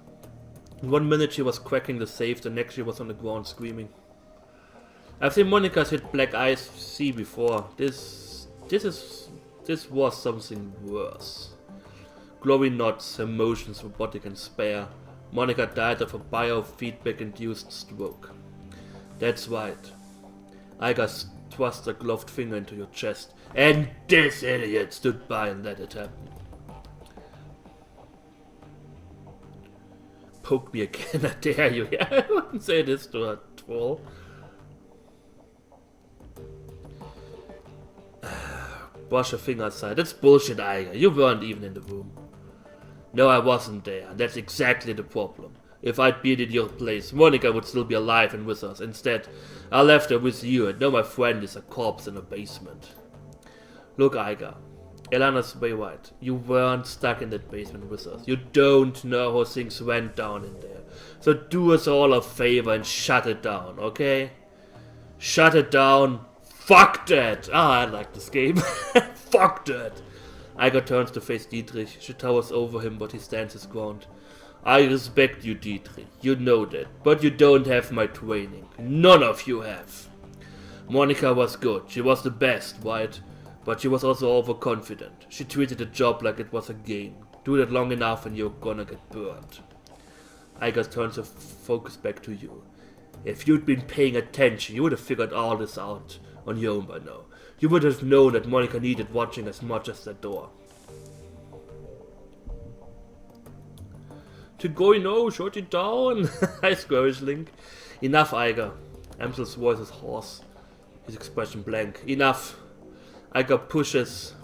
In 1 minute she was cracking the safe, the next she was on the ground screaming. I've seen Monica's hit black eyes see before. This was something worse. Glory nods, her motions robotic and spare. Monica died of a biofeedback-induced stroke. That's right. Iger thrust a gloved finger into your chest, and this idiot stood by and let it happen. Poke me again, I dare you. I wouldn't say this to a troll. Brush a finger aside. That's bullshit, Iger. You weren't even in the room. No, I wasn't there, and that's exactly the problem. If I'd been in your place, Monica would still be alive and with us. Instead, I left her with you, and now my friend is a corpse in a basement. Look, Iger. Elana's way right. You weren't stuck in that basement with us. You don't know how things went down in there. So do us all a favor and shut it down, okay? Shut it down. Fuck that! Ah, I like this game. Fuck that! Iger turns to face Dietrich. She towers over him, but he stands his ground. I respect you, Dietrich. You know that. But you don't have my training. None of you have. Monica was good. She was the best, right? But she was also overconfident. She treated the job like it was a game. Do that long enough and you're gonna get burned. Iger turns her focus back to you. If you'd been paying attention, you would have figured all this out on your own by now. You would have known that Monica needed watching as much as that door. To go, shut it down. I squarish Link. Enough, Iger. Amsel's voice is hoarse. His expression blank. Enough. Iger pushes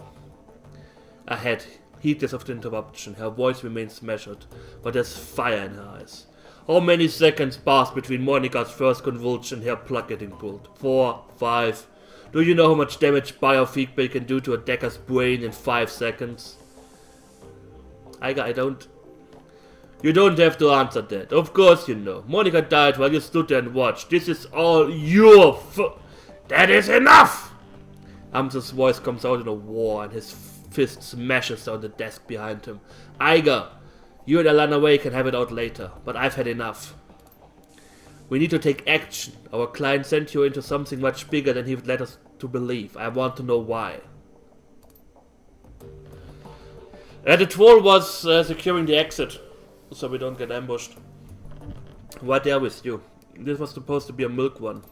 ahead, heedless of the interruption. Her voice remains measured, but there's fire in her eyes. How many seconds passed between Monica's first convulsion and her plug getting pulled? 4, 5. Do you know how much damage biofeedback can do to a Decker's brain in 5 seconds? Iger, You don't have to answer that. Of course you know. Monica died while you stood there and watched. This is all your That is enough! Amsel's voice comes out in a war and his fist smashes on the desk behind him. Iger, you and Elanarae can have it out later, but I've had enough. We need to take action. Our client sent you into something much bigger than he would let us to believe. I want to know why. The troll was securing the exit, so we don't get ambushed. Right there with you. This was supposed to be a milk one.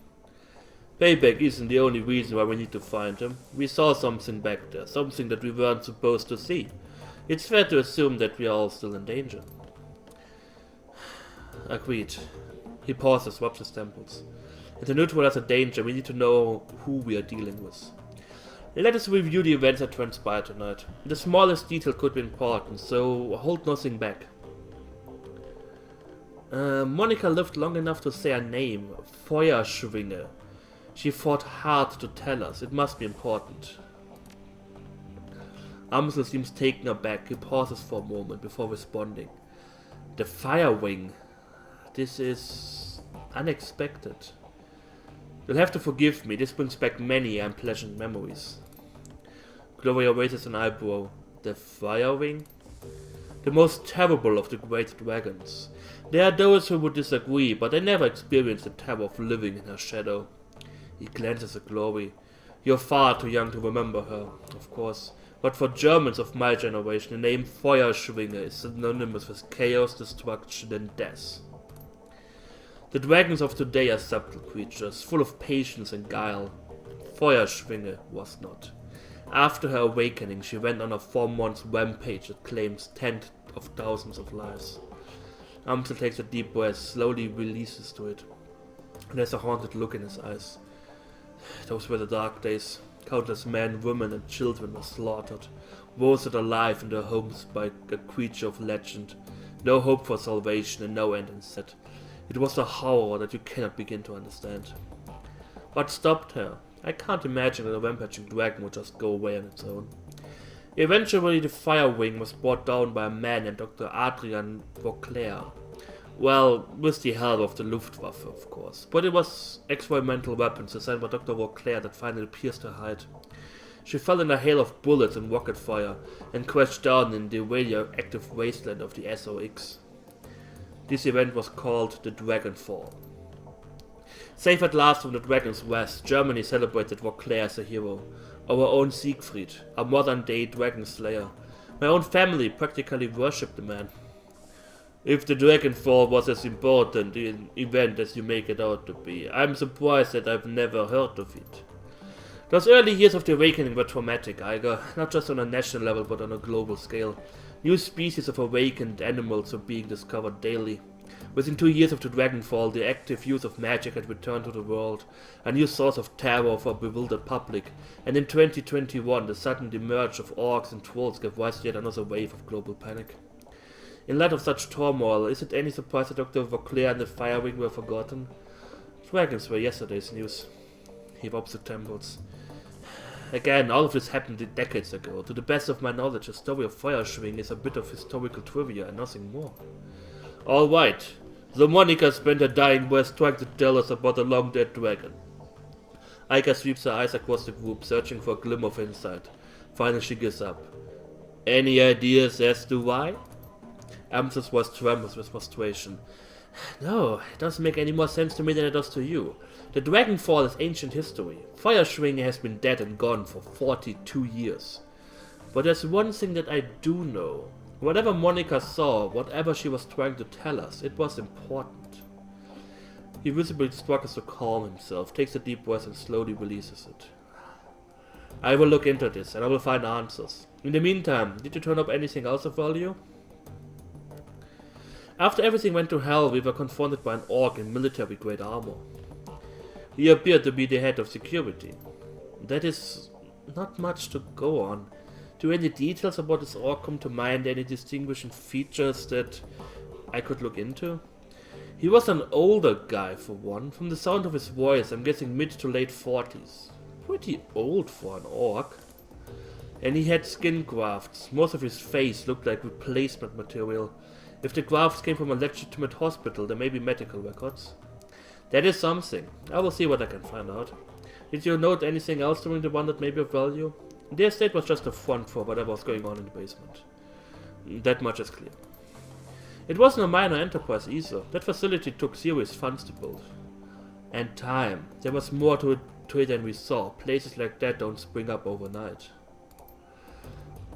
Payback isn't the only reason why we need to find him. We saw something back there, something that we weren't supposed to see. It's fair to assume that we are all still in danger. Agreed. He pauses, rubs his temples. And to neutralize a danger, we need to know who we are dealing with. Let us review the events that transpired tonight. The smallest detail could be important, so hold nothing back. Monica lived long enough to say her name, Feuerschwinge. She fought hard to tell us. It must be important. Amsel seems taken aback. He pauses for a moment before responding. The Fire Wing. This is unexpected. You'll have to forgive me. This brings back many unpleasant memories. Gloria raises an eyebrow. The Fire Wing? The most terrible of the great dragons. There are those who would disagree, but I never experienced the terror of living in her shadow. He glances at Glory. You're far too young to remember her, of course. But for Germans of my generation, the name Feuerschwinge is synonymous with chaos, destruction, and death. The dragons of today are subtle creatures, full of patience and guile. Feuerschwinge was not. After her awakening, she went on a 4-month rampage that claims tens of thousands of lives. Amsel takes a deep breath, slowly releases to it. There's a haunted look in his eyes. those were the dark days. Countless men, women, and children were slaughtered, roasted alive in their homes by a creature of legend. No hope for salvation and no end in sight. It was a horror that you cannot begin to understand. What stopped her? I can't imagine that a rampaging dragon would just go away on its own. Eventually the Fire Wing was brought down by a man named Dr. Adrian Vauclair. Well, with the help of the Luftwaffe, of course. But it was experimental weapons designed by Dr. Vauclair that finally pierced her hide. She fell in a hail of bullets and rocket fire, and crashed down in the radioactive wasteland of the SOX. This event was called the Dragonfall. Safe at last from the Dragon's West, Germany celebrated Vauclair as a hero. Our own Siegfried, a modern-day dragon slayer. My own family practically worshipped the man. If the Dragonfall was as important an event as you make it out to be, I'm surprised that I've never heard of it. Those early years of the Awakening were traumatic, Iger, not just on a national level but on a global scale. New species of awakened animals were being discovered daily. Within 2 years of the Dragonfall, the active use of magic had returned to the world, a new source of terror for a bewildered public, and in 2021 the sudden emerge of orcs and trolls gave rise to yet another wave of global panic. In light of such turmoil, is it any surprise that Dr. Vauclair and the Fire Wing were forgotten? Dragons were yesterday's news. He rubs the temples. Again, all of this happened decades ago. To the best of my knowledge, the story of Fire Swing is a bit of historical trivia and nothing more. Alright, the Monica spent her dying breath trying to tell us about the long-dead dragon. Aika sweeps her eyes across the group, searching for a glimmer of insight. Finally she gives up. Any ideas as to why? Amsa's voice trembles with frustration. No, it doesn't make any more sense to me than it does to you. The Dragonfall is ancient history. Fire Swing has been dead and gone for 42 years. But there's one thing that I do know. Whatever Monica saw, whatever she was trying to tell us, it was important. He visibly struggles to calm himself, takes a deep breath and slowly releases it. I will look into this and I will find answers. In the meantime, did you turn up anything else of value? After everything went to hell, we were confronted by an orc in military-grade armor. He appeared to be the head of security. That is not much to go on. Do any details about this orc come to mind? Any distinguishing features that I could look into? He was an older guy for one. From the sound of his voice, I'm guessing mid to late 40s. Pretty old for an orc. And he had skin grafts. Most of his face looked like replacement material. If the grafts came from a legitimate hospital, there may be medical records. That is something. I will see what I can find out. Did you note anything else during the one that may be of value? The estate was just a front for whatever was going on in the basement. That much is clear. It wasn't a minor enterprise either. That facility took serious funds to build. And time. There was more to it than we saw. Places like that don't spring up overnight.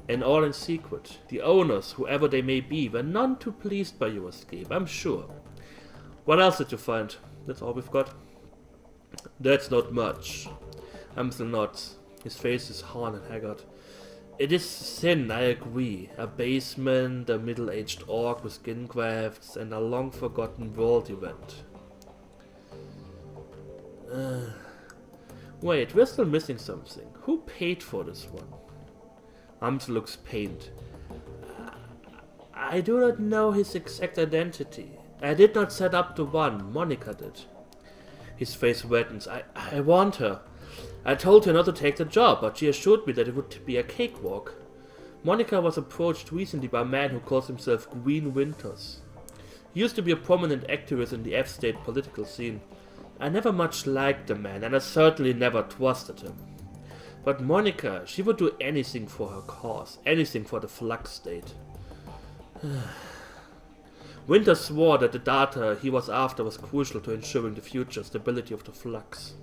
And all in secret. The owners, whoever they may be, were none too pleased by your escape, I'm sure. What else did you find? That's all we've got. That's not much. Amsel nods. His face is hard and haggard. It is thin, I agree. A basement, a middle-aged orc with skin grafts, and a long-forgotten world event. Wait, we're still missing something. Who paid for this one? Amsel looks pained. I do not know his exact identity. I did not set up the one, Monica did. His face reddens. I warned her. I told her not to take the job, but she assured me that it would be a cakewalk. Monica was approached recently by a man who calls himself Green Winters. He used to be a prominent activist in the F-state political scene. I never much liked the man, and I certainly never trusted him. But Monica, she would do anything for her cause, anything for the Flux state. Winter swore that the data he was after was crucial to ensuring the future stability of the Flux.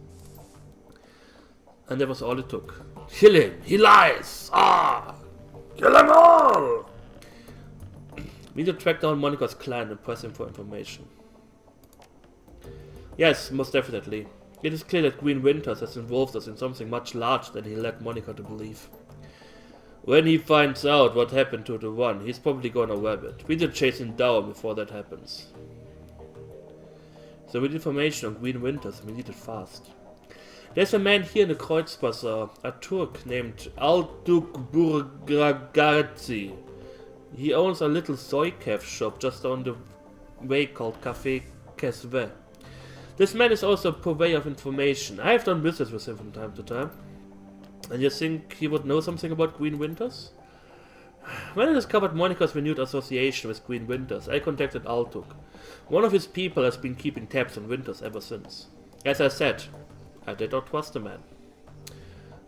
And that was all it took. Kill him! He lies! Ah! Kill them all! We need to track down Monica's clan and press him for information. Yes, most definitely. It is clear that Green Winters has involved us in something much larger than he led Monica to believe. When he finds out what happened to the one, he's probably gonna web it. We need to chase him down before that happens. So with information on Green Winters, we need it fast. There's a man here in the Kreuzbazaar, a Turk named Alduk Burgagarzi. He owns a little soy calf shop just down the way called Café Kesve. This man is also a purveyor of information. I have done business with him from time to time. And you think he would know something about Green Winters? When I discovered Monica's renewed association with Green Winters, I contacted Altuk. One of his people has been keeping tabs on Winters ever since. As I said, I did not trust the man.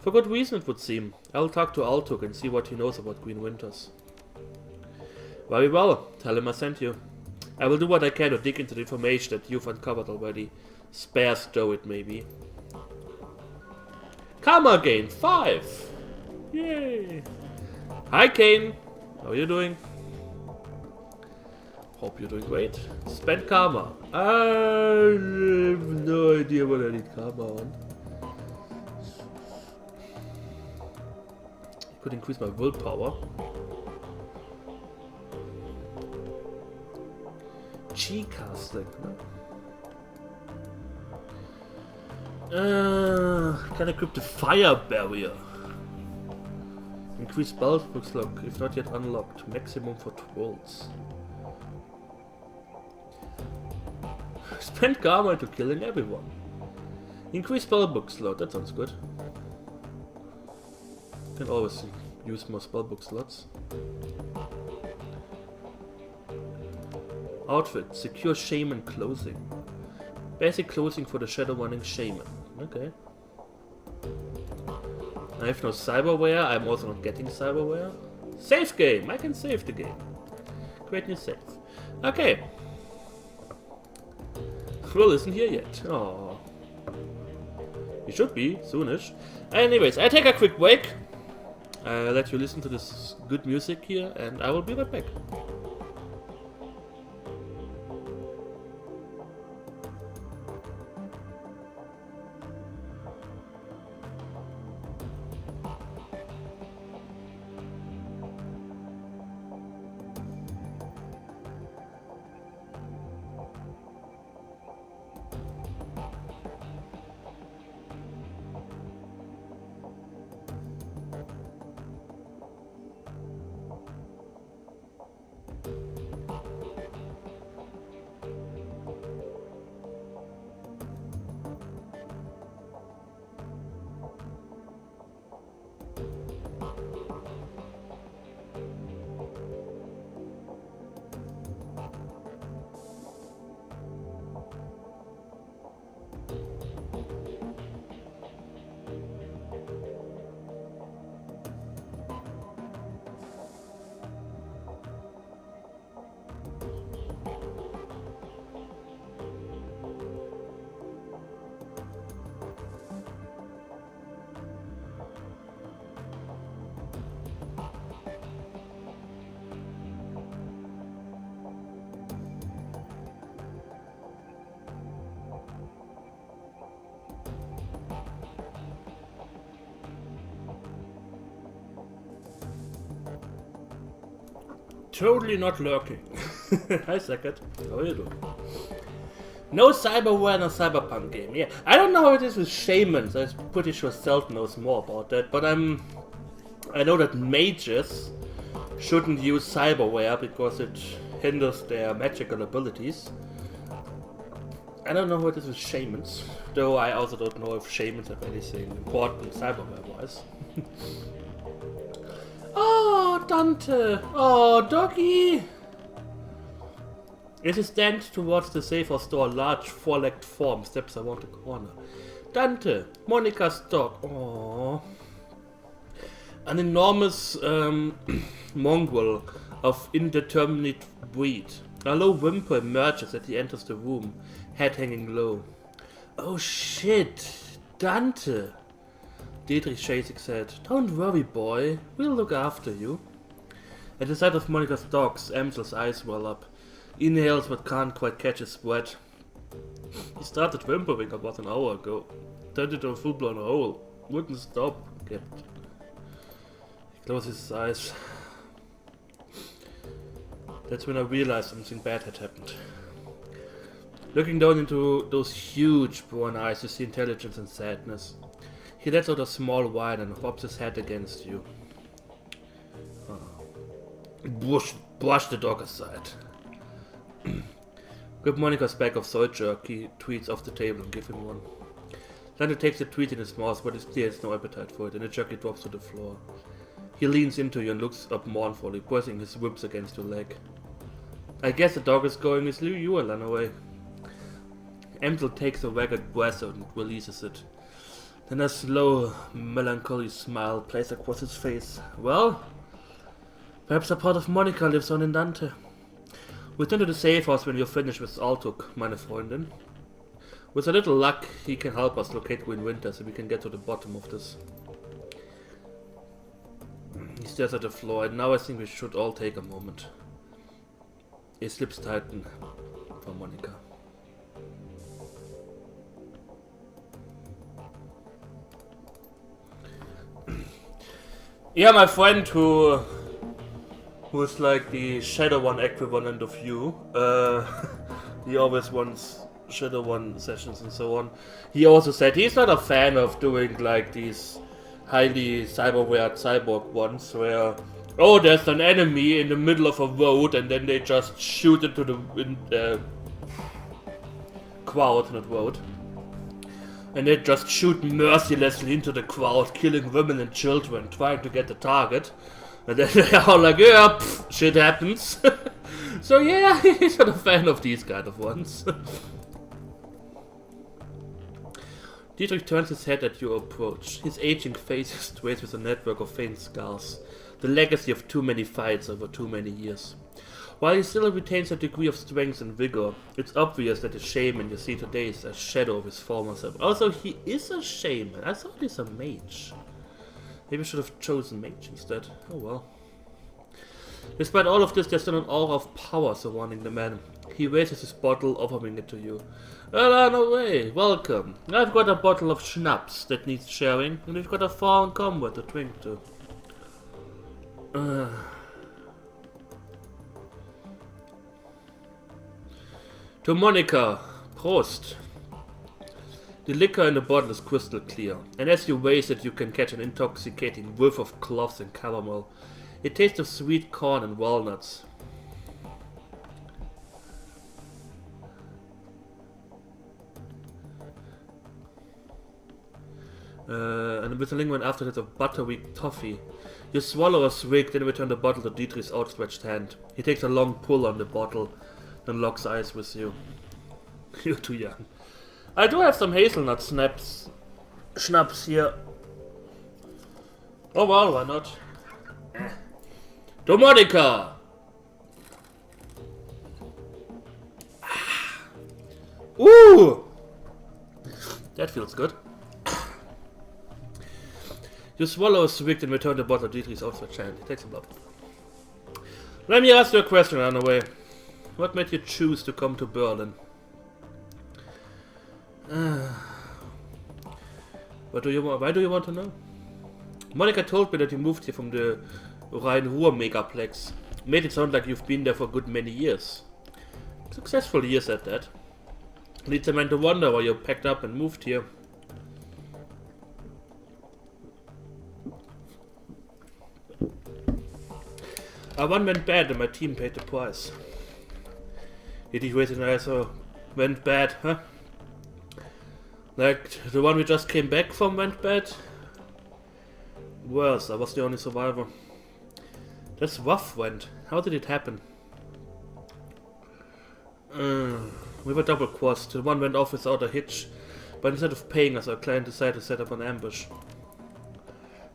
For good reason, it would seem. I'll talk to Altuk and see what he knows about Green Winters. Very well, tell him I sent you. I will do what I can to dig into the information that you've uncovered already. Sparse though it may be. Karma gain 5! Yay! Hi Kane! How are you doing? Hope you're doing great. Spend karma. I have no idea what I need karma on. Could increase my willpower. Chi casting, can equip the fire barrier. Increase spellbook slot if not yet unlocked. Maximum for trolls. Spend karma to killing everyone. Increase spellbook slot, that sounds good. Can always use more spellbook slots. Outfit, secure shaman clothing. Basic clothing for the Shadowrunning shaman. Okay. I have no cyberware, I'm also not getting cyberware. Save game! I can save the game. Create new save. Okay. Will isn't here yet. Oh. He should be, soonish. Anyways, I take a quick break. I'll let you listen to this good music here and I will be right back. Totally not lurking. Hi, Sackett. How are you doing? No cyberware, no cyberpunk game. Yeah, I don't know how it is with shamans. I'm pretty sure Celt knows more about that. But I know that mages shouldn't use cyberware because it hinders their magical abilities. I don't know how it is with shamans. Though I also don't know if shamans have anything important cyberware-wise. Oh, Dante! Oh, doggy! As you stand towards the safe or store, a large four-legged form steps around the corner. Dante! Monica's dog. Oh. An enormous mongrel of indeterminate breed. A low whimper emerges as he enters the room, head hanging low. Oh shit! Dante! Dietrich shakes his head. Don't worry, boy. We'll look after you. At the sight of Monica's dogs, Amsel's eyes well up. Inhales but can't quite catch his breath. He started whimpering about an hour ago. Turned into a full-blown hole. Wouldn't stop. Kept. He closes his eyes. That's when I realized something bad had happened. Looking down into those huge brown eyes, you see intelligence and sadness. He lets out a small whine and bobs his head against you. Brush the dog aside. Grab Monica's bag of soy jerky, treats off the table and give him one. Lando takes the treat in his mouth, but it's clear he has no appetite for it, and the jerky drops to the floor. He leans into you and looks up mournfully, pressing his whips against your leg. I guess the dog is going with you, Elanarae. Amsel takes a ragged breath and releases it. Then a slow, melancholy smile plays across his face. Well, perhaps a part of Monica lives on in Dante. Return to the safe house when you're finished with Altuk, meine Freundin. With a little luck, he can help us locate Green Winter so we can get to the bottom of this. He stares at the floor, and now I think we should all take a moment. His lips tighten for Monica. Yeah, my friend who's like the Shadowrun equivalent of you, he always wants Shadowrun sessions and so on. He also said he's not a fan of doing like these highly cyborg ones where, oh, there's an enemy in the middle of a road and then they just shoot into the crowd, not road. And they just shoot mercilessly into the crowd, killing women and children, trying to get the target. And then they're all like, yeah, pff, shit happens. So yeah, he's not a fan of these kind of ones. Dietrich turns his head at your approach. His aging face is traced with a network of faint scars, the legacy of too many fights over too many years. While he still retains a degree of strength and vigor, it's obvious that the shaman you see today is a shadow of his former self. Also, he is a shaman. I thought he's a mage. Maybe I should have chosen mage instead. Oh well. Despite all of this, there's still an aura of power surrounding the man. He raises his bottle, offering it to you. Elanarae, welcome. I've got a bottle of schnapps that needs sharing, and we've got a fallen comrade to drink to. To Monica, Prost. The liquor in the bottle is crystal clear, and as you raise it you can catch an intoxicating whiff of cloves and caramel. It tastes of sweet corn and walnuts. And with a lingering aftertaste of buttery toffee. You swallow a swig, then return the bottle to Dietrich's outstretched hand. He takes a long pull on the bottle, then locks eyes with you. You're too young. I do have some hazelnut schnapps here. Oh well, why not? To Monica! Ooh! That feels good. You swallow a swig and return the bottle to Dietrich's outstretched hand. He takes a blood. Let me ask you a question, Elanarae. What made you choose to come to Berlin? Why do you want to know? Monica told me that you moved here from the Rhein-Ruhr megaplex. Made it sound like you've been there for a good many years. Successful years at that. Leads a man to wonder why you packed up and moved here. One went bad and my team paid the price. Did he raise his eyes? So went bad, huh? Like the one we just came back from went bad? Worse, I was the only survivor. That's rough, Went. How did it happen? We were double crossed. The one went off without a hitch, but instead of paying us, our client decided to set up an ambush.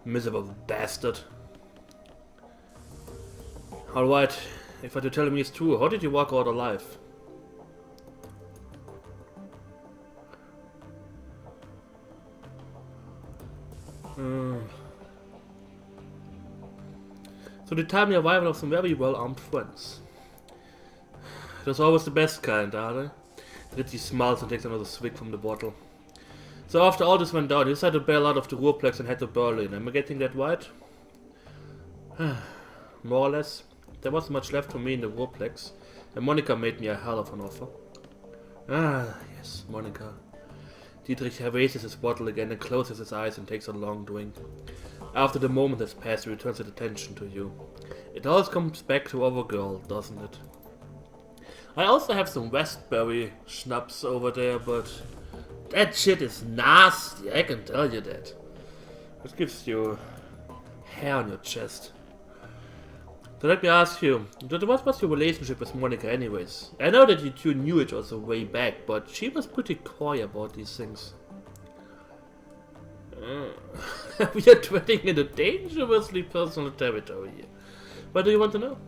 Miserable bastard. Alright, if what you're telling me is true, how did you walk out alive? So the timely arrival of some very well-armed friends. That's always the best kind, are they? Ritzy smiles and takes another swig from the bottle. So after all this went down, you decided to bail out of the Ruhrplex and head to Berlin. Am I getting that right? More or less. There wasn't much left for me in the Ruhrplex, and Monica made me a hell of an offer. Ah, yes, Monica. Dietrich raises his bottle again and closes his eyes and takes a long drink. After the moment has passed, he returns his attention to you. It all comes back to our girl, doesn't it? I also have some Westbury schnapps over there, but that shit is nasty, I can tell you that. It gives you hair on your chest. So let me ask you, what was your relationship with Monica anyways? I know that you two knew each other way back, but she was pretty coy about these things. We are treading into dangerously personal territory here. What do you want to know?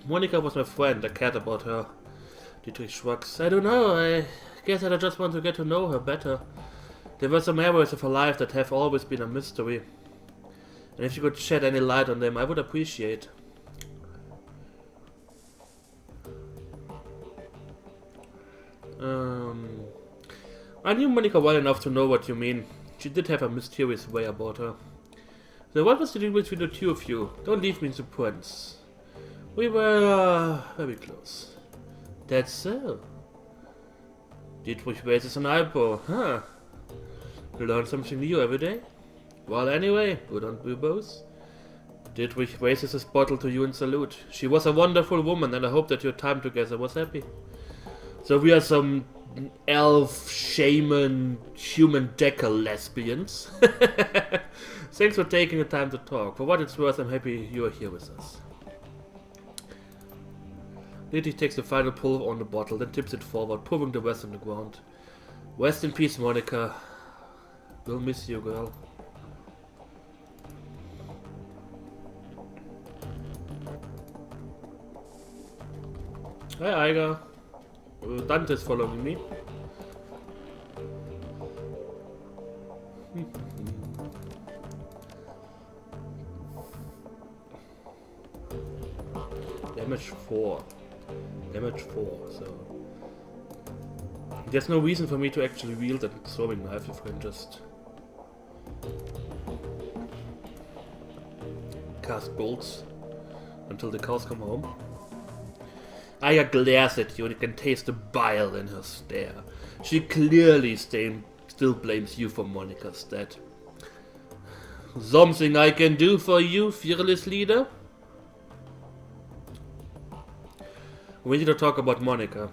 Monica was my friend, I cared about her. Dietrich shrugs. I don't know, I guess I just want to get to know her better. There were some areas of her life that have always been a mystery. And if you could shed any light on them, I would appreciate. I knew Monica well enough to know what you mean. She did have a mysterious way about her. So what was the deal between the two of you? Don't leave me in suspense. We were very close. That's so. Dietrich raises an eyebrow. Huh. You learn something new every day? Well, anyway, good on you both. Dietrich raises his bottle to you in salute. She was a wonderful woman, and I hope that your time together was happy. So we are some elf, shaman, human decker lesbians. Thanks for taking the time to talk. For what it's worth, I'm happy you are here with us. Dietrich takes the final pull on the bottle, then tips it forward, pouring the rest on the ground. Rest in peace, Monica. We'll miss you, girl. Hi, Iger. Dante's following me. Damage 4. Damage 4, so... There's no reason for me to actually wield a throwing knife if I can just... cast bolts until the cows come home. Aya glares at you and you can taste the bile in her stare. She clearly still blames you for Monica's death. Something I can do for you, fearless leader? We need to talk about Monica.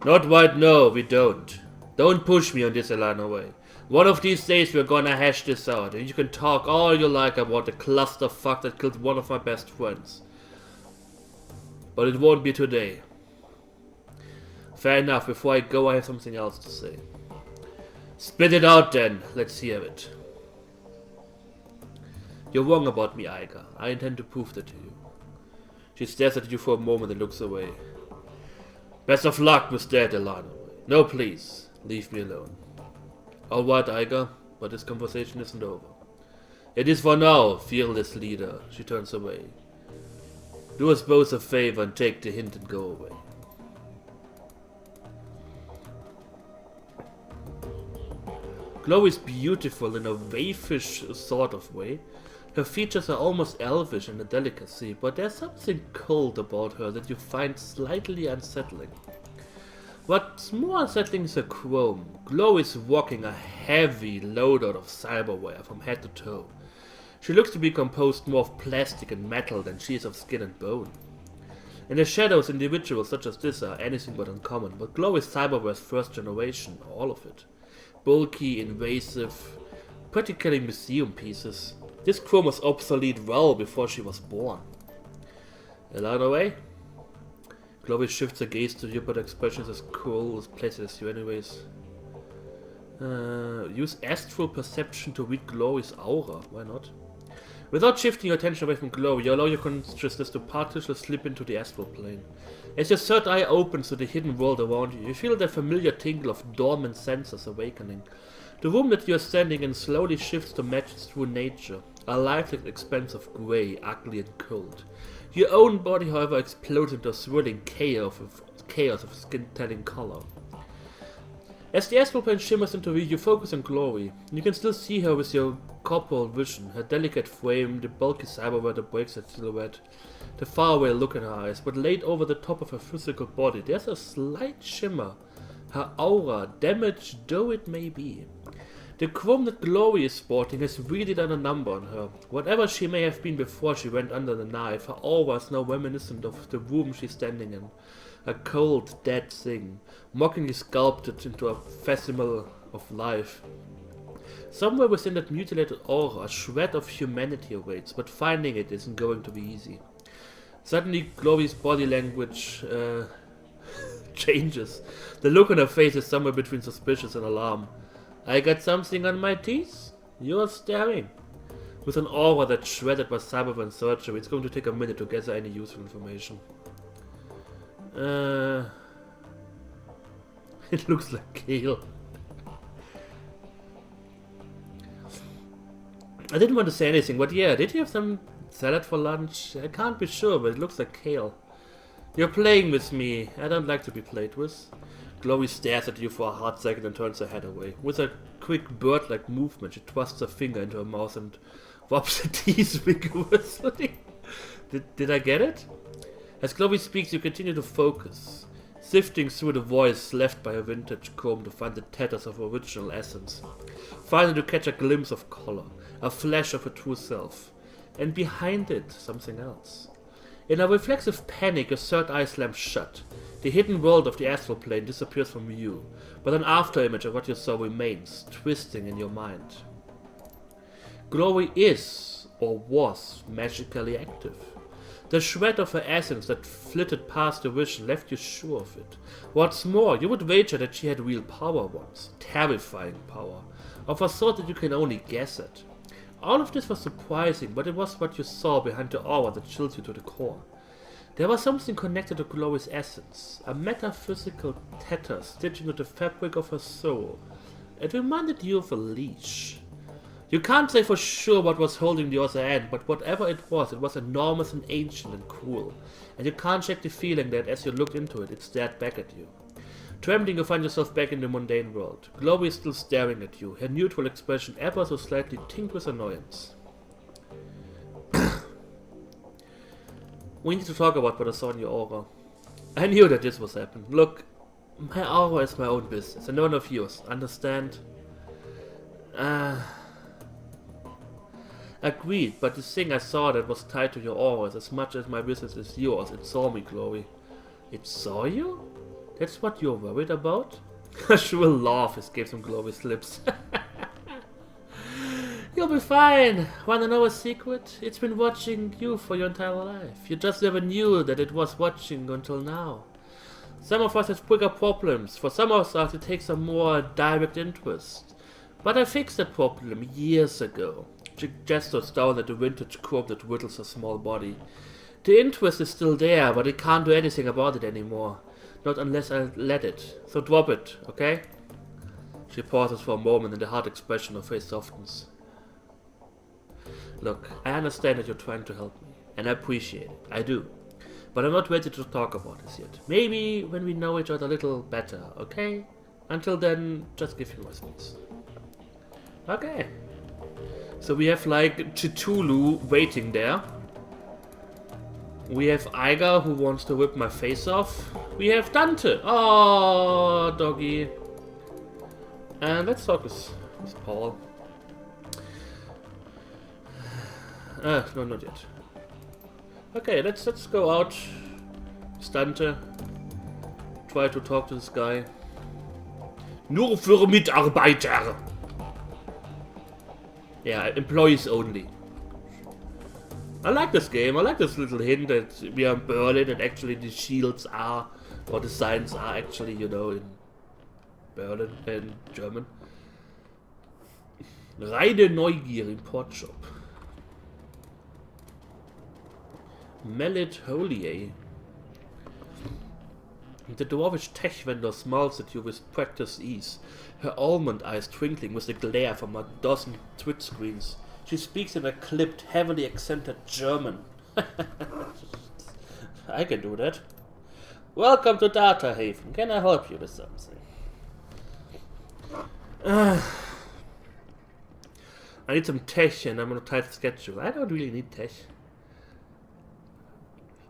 Not right now, we don't. Don't push me on this, Elanarae. One of these days we're gonna hash this out, and you can talk all you like about the clusterfuck that killed one of my best friends. But it won't be today. Fair enough, before I go I have something else to say. Spit it out then, let's hear it. You're wrong about me, Iger. I intend to prove that to you. She stares at you for a moment and looks away. Best of luck with that, Elanarae. No, please, leave me alone. Alright, Iger, but this conversation isn't over. It is for now, fearless leader. She turns away. Do us both a favor and take the hint and go away. Chloe is beautiful in a waifish sort of way. Her features are almost elvish in a delicacy, but there's something cold about her that you find slightly unsettling. What's more unsettling is her chrome. Chloe is walking a heavy loadout of cyberware from head to toe. She looks to be composed more of plastic and metal than she is of skin and bone. In the shadows, individuals such as this are anything but uncommon, but Chloe is cyberware's first generation, all of it. Bulky, invasive, practically museum pieces. This chrome was obsolete well before she was born. Elanarae? Chloe shifts her gaze to you, but her expression is as cool as placid as you anyways. Use astral perception to read Chloe's aura, why not? Without shifting your attention away from Chloe, you allow your consciousness to partially slip into the astral plane. As your third eye opens to the hidden world around you, you feel the familiar tingle of dormant senses awakening. The room that you are standing in slowly shifts to match its true nature, a lifeless expanse of grey, ugly and cold. Your own body, however, explodes into a swirling chaos of skin-telling color. As the astral plane shimmers into view, you focus on Chloe. You can still see her with your corporal vision, her delicate frame, the bulky cyberware that breaks her silhouette, the faraway look in her eyes, but laid over the top of her physical body, there's a slight shimmer her aura, damaged though it may be. The chrome that Glory is sporting has really done a number on her. Whatever she may have been before she went under the knife, her aura is now reminiscent of the room she's standing in. A cold, dead thing, mockingly sculpted into a facsimile of life. Somewhere within that mutilated aura, a shred of humanity awaits, but finding it isn't going to be easy. Suddenly, Glory's body language changes. The look on her face is somewhere between suspicious and alarm. I got something on my teeth? You're staring. With an aura that's shredded by cyberman surgery, it's going to take a minute to gather any useful information. It looks like kale. I didn't want to say anything, but yeah, did you have some salad for lunch? I can't be sure, but it looks like kale. You're playing with me. I don't like to be played with. Glory stares at you for a hard second and turns her head away. With a quick bird-like movement, she thrusts her finger into her mouth and wobbles her teeth vigorously. Did I get it? As Glory speaks, you continue to focus, sifting through the voice left by her vintage comb to find the tatters of original essence. Finally, you catch a glimpse of color, a flash of her true self, and behind it, something else. In a reflexive panic, your third eye slams shut. The hidden world of the astral plane disappears from view, but an afterimage of what you saw remains, twisting in your mind. Glory is, or was, magically active. The shred of her essence that flitted past your vision left you sure of it. What's more, you would wager that she had real power once, terrifying power, of a sort that you can only guess at. All of this was surprising, but it was what you saw behind the aura that chills you to the core. There was something connected to Glory's essence, a metaphysical tether stitching into the fabric of her soul. It reminded you of a leash. You can't say for sure what was holding the other end, but whatever it was enormous and ancient and cruel, and you can't shake the feeling that as you looked into it, it stared back at you. Trembling, you find yourself back in the mundane world. Glory is still staring at you, her neutral expression ever so slightly tinged with annoyance. We need to talk about what I saw in your aura. I knew that this was happening. Look, my aura is my own business, and none of yours. Understand? Agreed, but the thing I saw that was tied to your aura is as much as my business is yours. It saw me, Glory. It saw you? That's what you're worried about? A shrill laugh escapes from Glory's lips. You'll be fine. Wanna know a secret? It's been watching you for your entire life. You just never knew that it was watching until now. Some of us have bigger problems. For some of us it takes a more direct interest. But I fixed that problem years ago. She gestures down at the vintage chrome that whittles her small body. The interest is still there, but I can't do anything about it anymore. Not unless I let it. So drop it, okay? She pauses for a moment and the hard expression on her face softens. Look, I understand that you're trying to help me, and I appreciate it. I do. But I'm not ready to talk about this yet. Maybe when we know each other a little better, okay? Until then, just give me my space. Okay. So we have like Chitulu waiting there. We have Iga who wants to whip my face off. We have Dante. Oh, doggy. And let's talk with Paul. No, not yet. Okay, let's go out. Dante. Try to talk to this guy. Nur für Mitarbeiter. Yeah, employees only. I like this game. I like this little hint that we are in Berlin and actually the shields are, or the signs are actually, you know, in Berlin, in German. Reine Neugier Import Shop. Melit Holier. The dwarvish tech vendor smiles at you with practiced ease, her almond eyes twinkling with the glare from a dozen Twitch screens. She speaks in a clipped, heavily accented German. I can do that. Welcome to Data Haven. Can I help you with something? I need some tech and I'm on a tight schedule. I don't really need tech.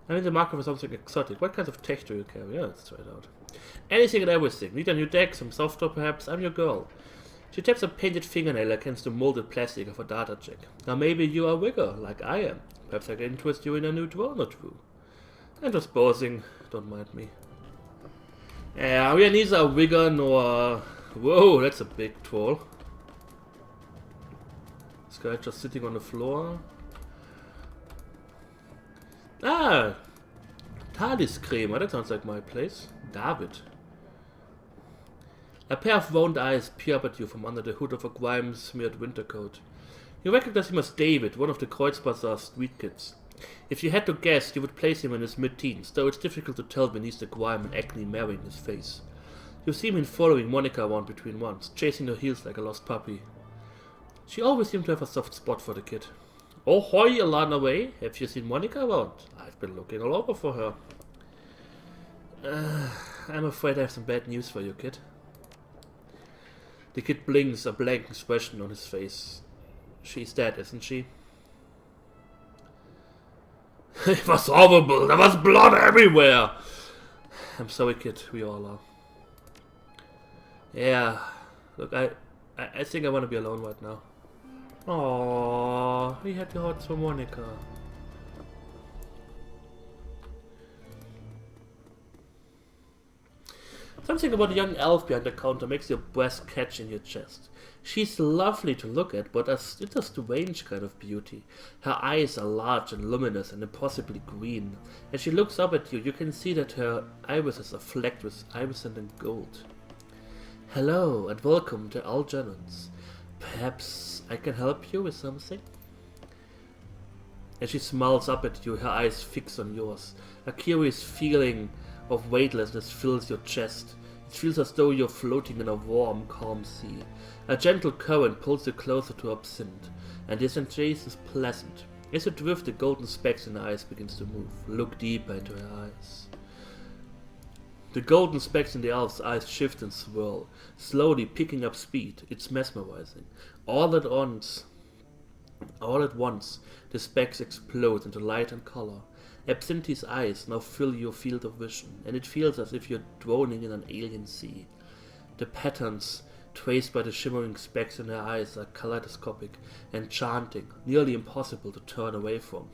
I need a marker for something exotic. What kinds of tech do you carry? Yeah, let's try it out. Anything and everything. Need a new deck, some software perhaps? I'm your girl. She taps a painted fingernail against the molded plastic of a data check. Now maybe you are rigger, like I am. Perhaps I can interest you in a new drone or two. I'm just posing. Don't mind me. Yeah, we are neither a rigger nor... Whoa, that's a big troll. This guy just sitting on the floor. Ah! Taliscremer, that sounds like my place. David. A pair of round eyes peer up at you from under the hood of a grime-smeared winter coat. You recognize him as David, one of the Kreuzbazaar street kids. If you had to guess, you would place him in his mid-teens, though it's difficult to tell beneath the grime and acne marring his face. You've seen him following Monica around between runs, chasing her heels like a lost puppy. She always seemed to have a soft spot for the kid. Oh hoy, Elanarae, have you seen Monica around? I've been looking all over for her. I'm afraid I have some bad news for you, kid. The kid blinks, a blank expression on his face. She's dead, isn't she? It was horrible. There was blood everywhere. I'm sorry, kid. We all are. Yeah. Look, I think I want to be alone right now. Aww, we had the hearts for Monica. Something about a young elf behind the counter makes your breath catch in your chest. She's lovely to look at, but it's a strange kind of beauty. Her eyes are large and luminous and impossibly green. As she looks up at you, you can see that her irises are flecked with iridescent and gold. Hello, and welcome to Algernon's. Perhaps I can help you with something? As she smiles up at you, her eyes fix on yours. A curious feeling of weightlessness fills your chest. It feels as though you're floating in a warm, calm sea. A gentle current pulls you closer to Absinthe, and the sensation is pleasant. As you drift, the golden specks in her eyes begins to move. Look deeper into her eyes. The golden specks in the elf's eyes shift and swirl, slowly picking up speed. It's mesmerizing. All at once, the specks explode into light and color. Absinthe's eyes now fill your field of vision, and it feels as if you're droning in an alien sea. The patterns traced by the shimmering specks in her eyes are kaleidoscopic, enchanting, nearly impossible to turn away from.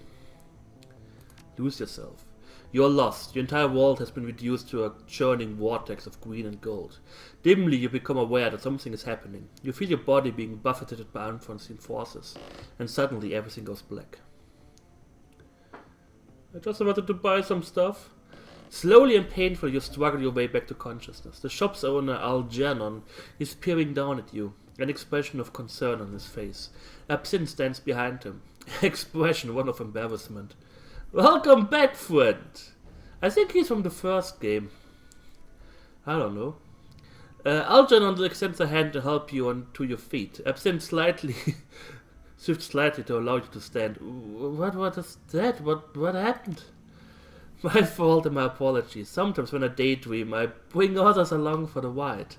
Lose yourself. You're lost. Your entire world has been reduced to a churning vortex of green and gold. Dimly you become aware that something is happening. You feel your body being buffeted by unforeseen forces, and suddenly everything goes black. I just wanted to buy some stuff. Slowly and painful, you struggle your way back to consciousness. The shop's owner, Algernon, is peering down at you, an expression of concern on his face. Absinthe stands behind him, expression one of embarrassment. Welcome back, friend! I think he's from the first game. I don't know. Algernon extends a hand to help you onto your feet. Absinthe shifts slightly to allow you to stand. What is that? What happened? My fault and my apologies. Sometimes when I daydream, I bring others along for the ride.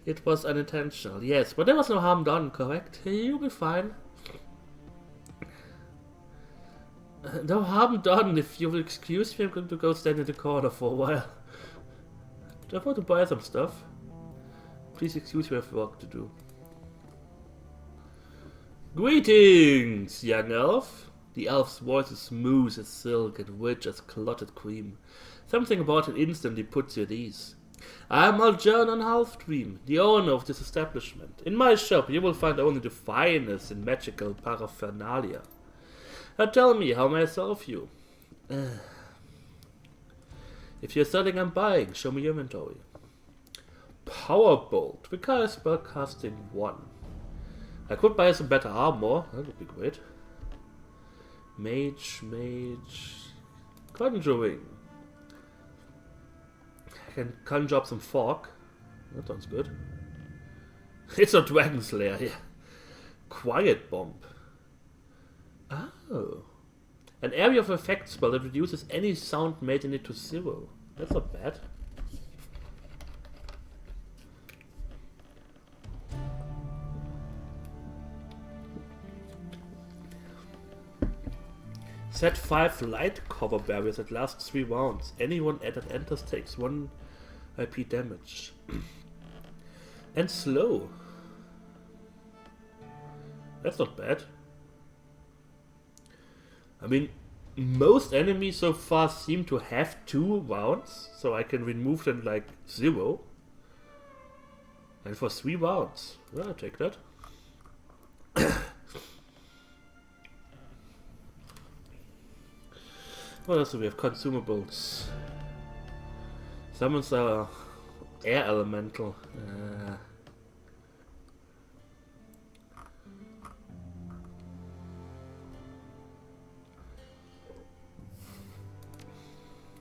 It was unintentional, yes, but there was no harm done, correct? You'll be fine. No harm done. If you will excuse me, I'm going to go stand in the corner for a while. I want to buy some stuff. Please excuse me, I have work to do. Greetings, young elf. The elf's voice is smooth as silk and rich as clotted cream. Something about it instantly puts you at ease. I am Algernon Halfdream, the owner of this establishment. In my shop you will find only the finest in magical paraphernalia. Tell me, how may I serve you? If you're selling and buying, show me your inventory. Powerbolt. Requires spellcasting 1. I could buy some better armor. That would be great. Mage. Conjuring. I can conjure up some fog. That sounds good. It's a Dragon Slayer, yeah. Quiet Bomb. Oh. An area of effect spell that reduces any sound made in it to 0. That's not bad. Set 5 light cover barriers that last 3 rounds. Anyone that enters takes 1 IP damage. And slow. That's not bad. I mean, most enemies so far seem to have 2 wounds, so I can remove them like 0. And for 3 wounds, well, I'll take that. What else do we have? Consumables. Summons are air elemental.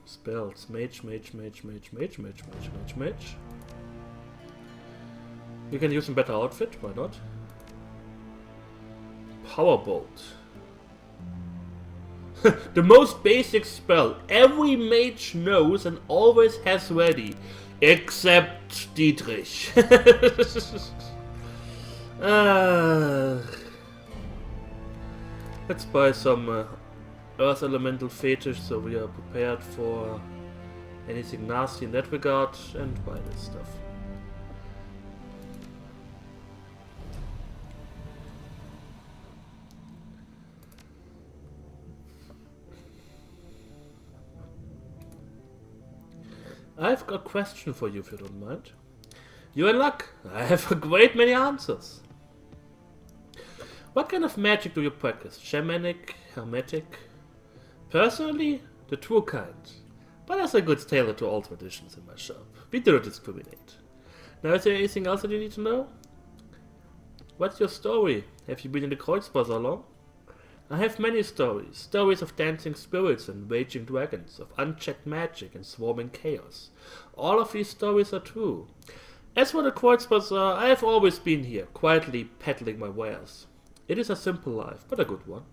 Spells. Mage. You can use a better outfit, why not? Powerbolt. The most basic spell every mage knows and always has ready. Except Dietrich. Let's buy some Earth Elemental Fetish so we are prepared for anything nasty in that regard, and buy this stuff. I've got a question for you if you don't mind. You're in luck. I have a great many answers. What kind of magic do you practice? Shamanic? Hermetic? Personally, the true kind. But there's a good tailor to all traditions in my shop. We do not discriminate. Now, is there anything else that you need to know? What's your story? Have you been in the Kreuzbar so long? I have many stories. Stories of dancing spirits and raging dragons, of unchecked magic and swarming chaos. All of these stories are true. As for the Kreuzbazaar, I have always been here, quietly peddling my wares. It is a simple life, but a good one.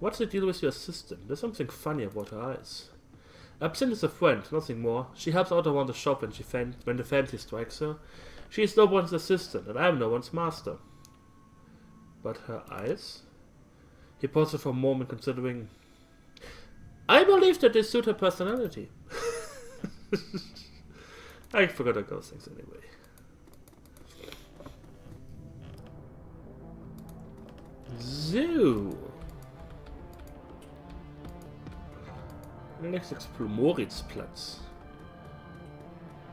What's the deal with your assistant? There's something funny about her eyes. Absinthe is a friend, nothing more. She helps out around the shop when the fancy strikes her. She is no one's assistant, and I am no one's master. But her eyes? He paused for a moment, considering... I believe that they suit her personality. I forgot those things anyway. So... Let's explore Moritzplatz.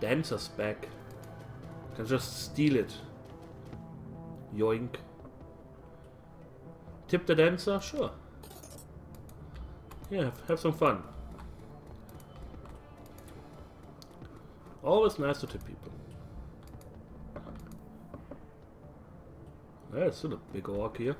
Dancer's back. Can just steal it. Yoink. Tip the dancer? Sure. Yeah, have some fun. Always nice to tip people. There's still a big orc here.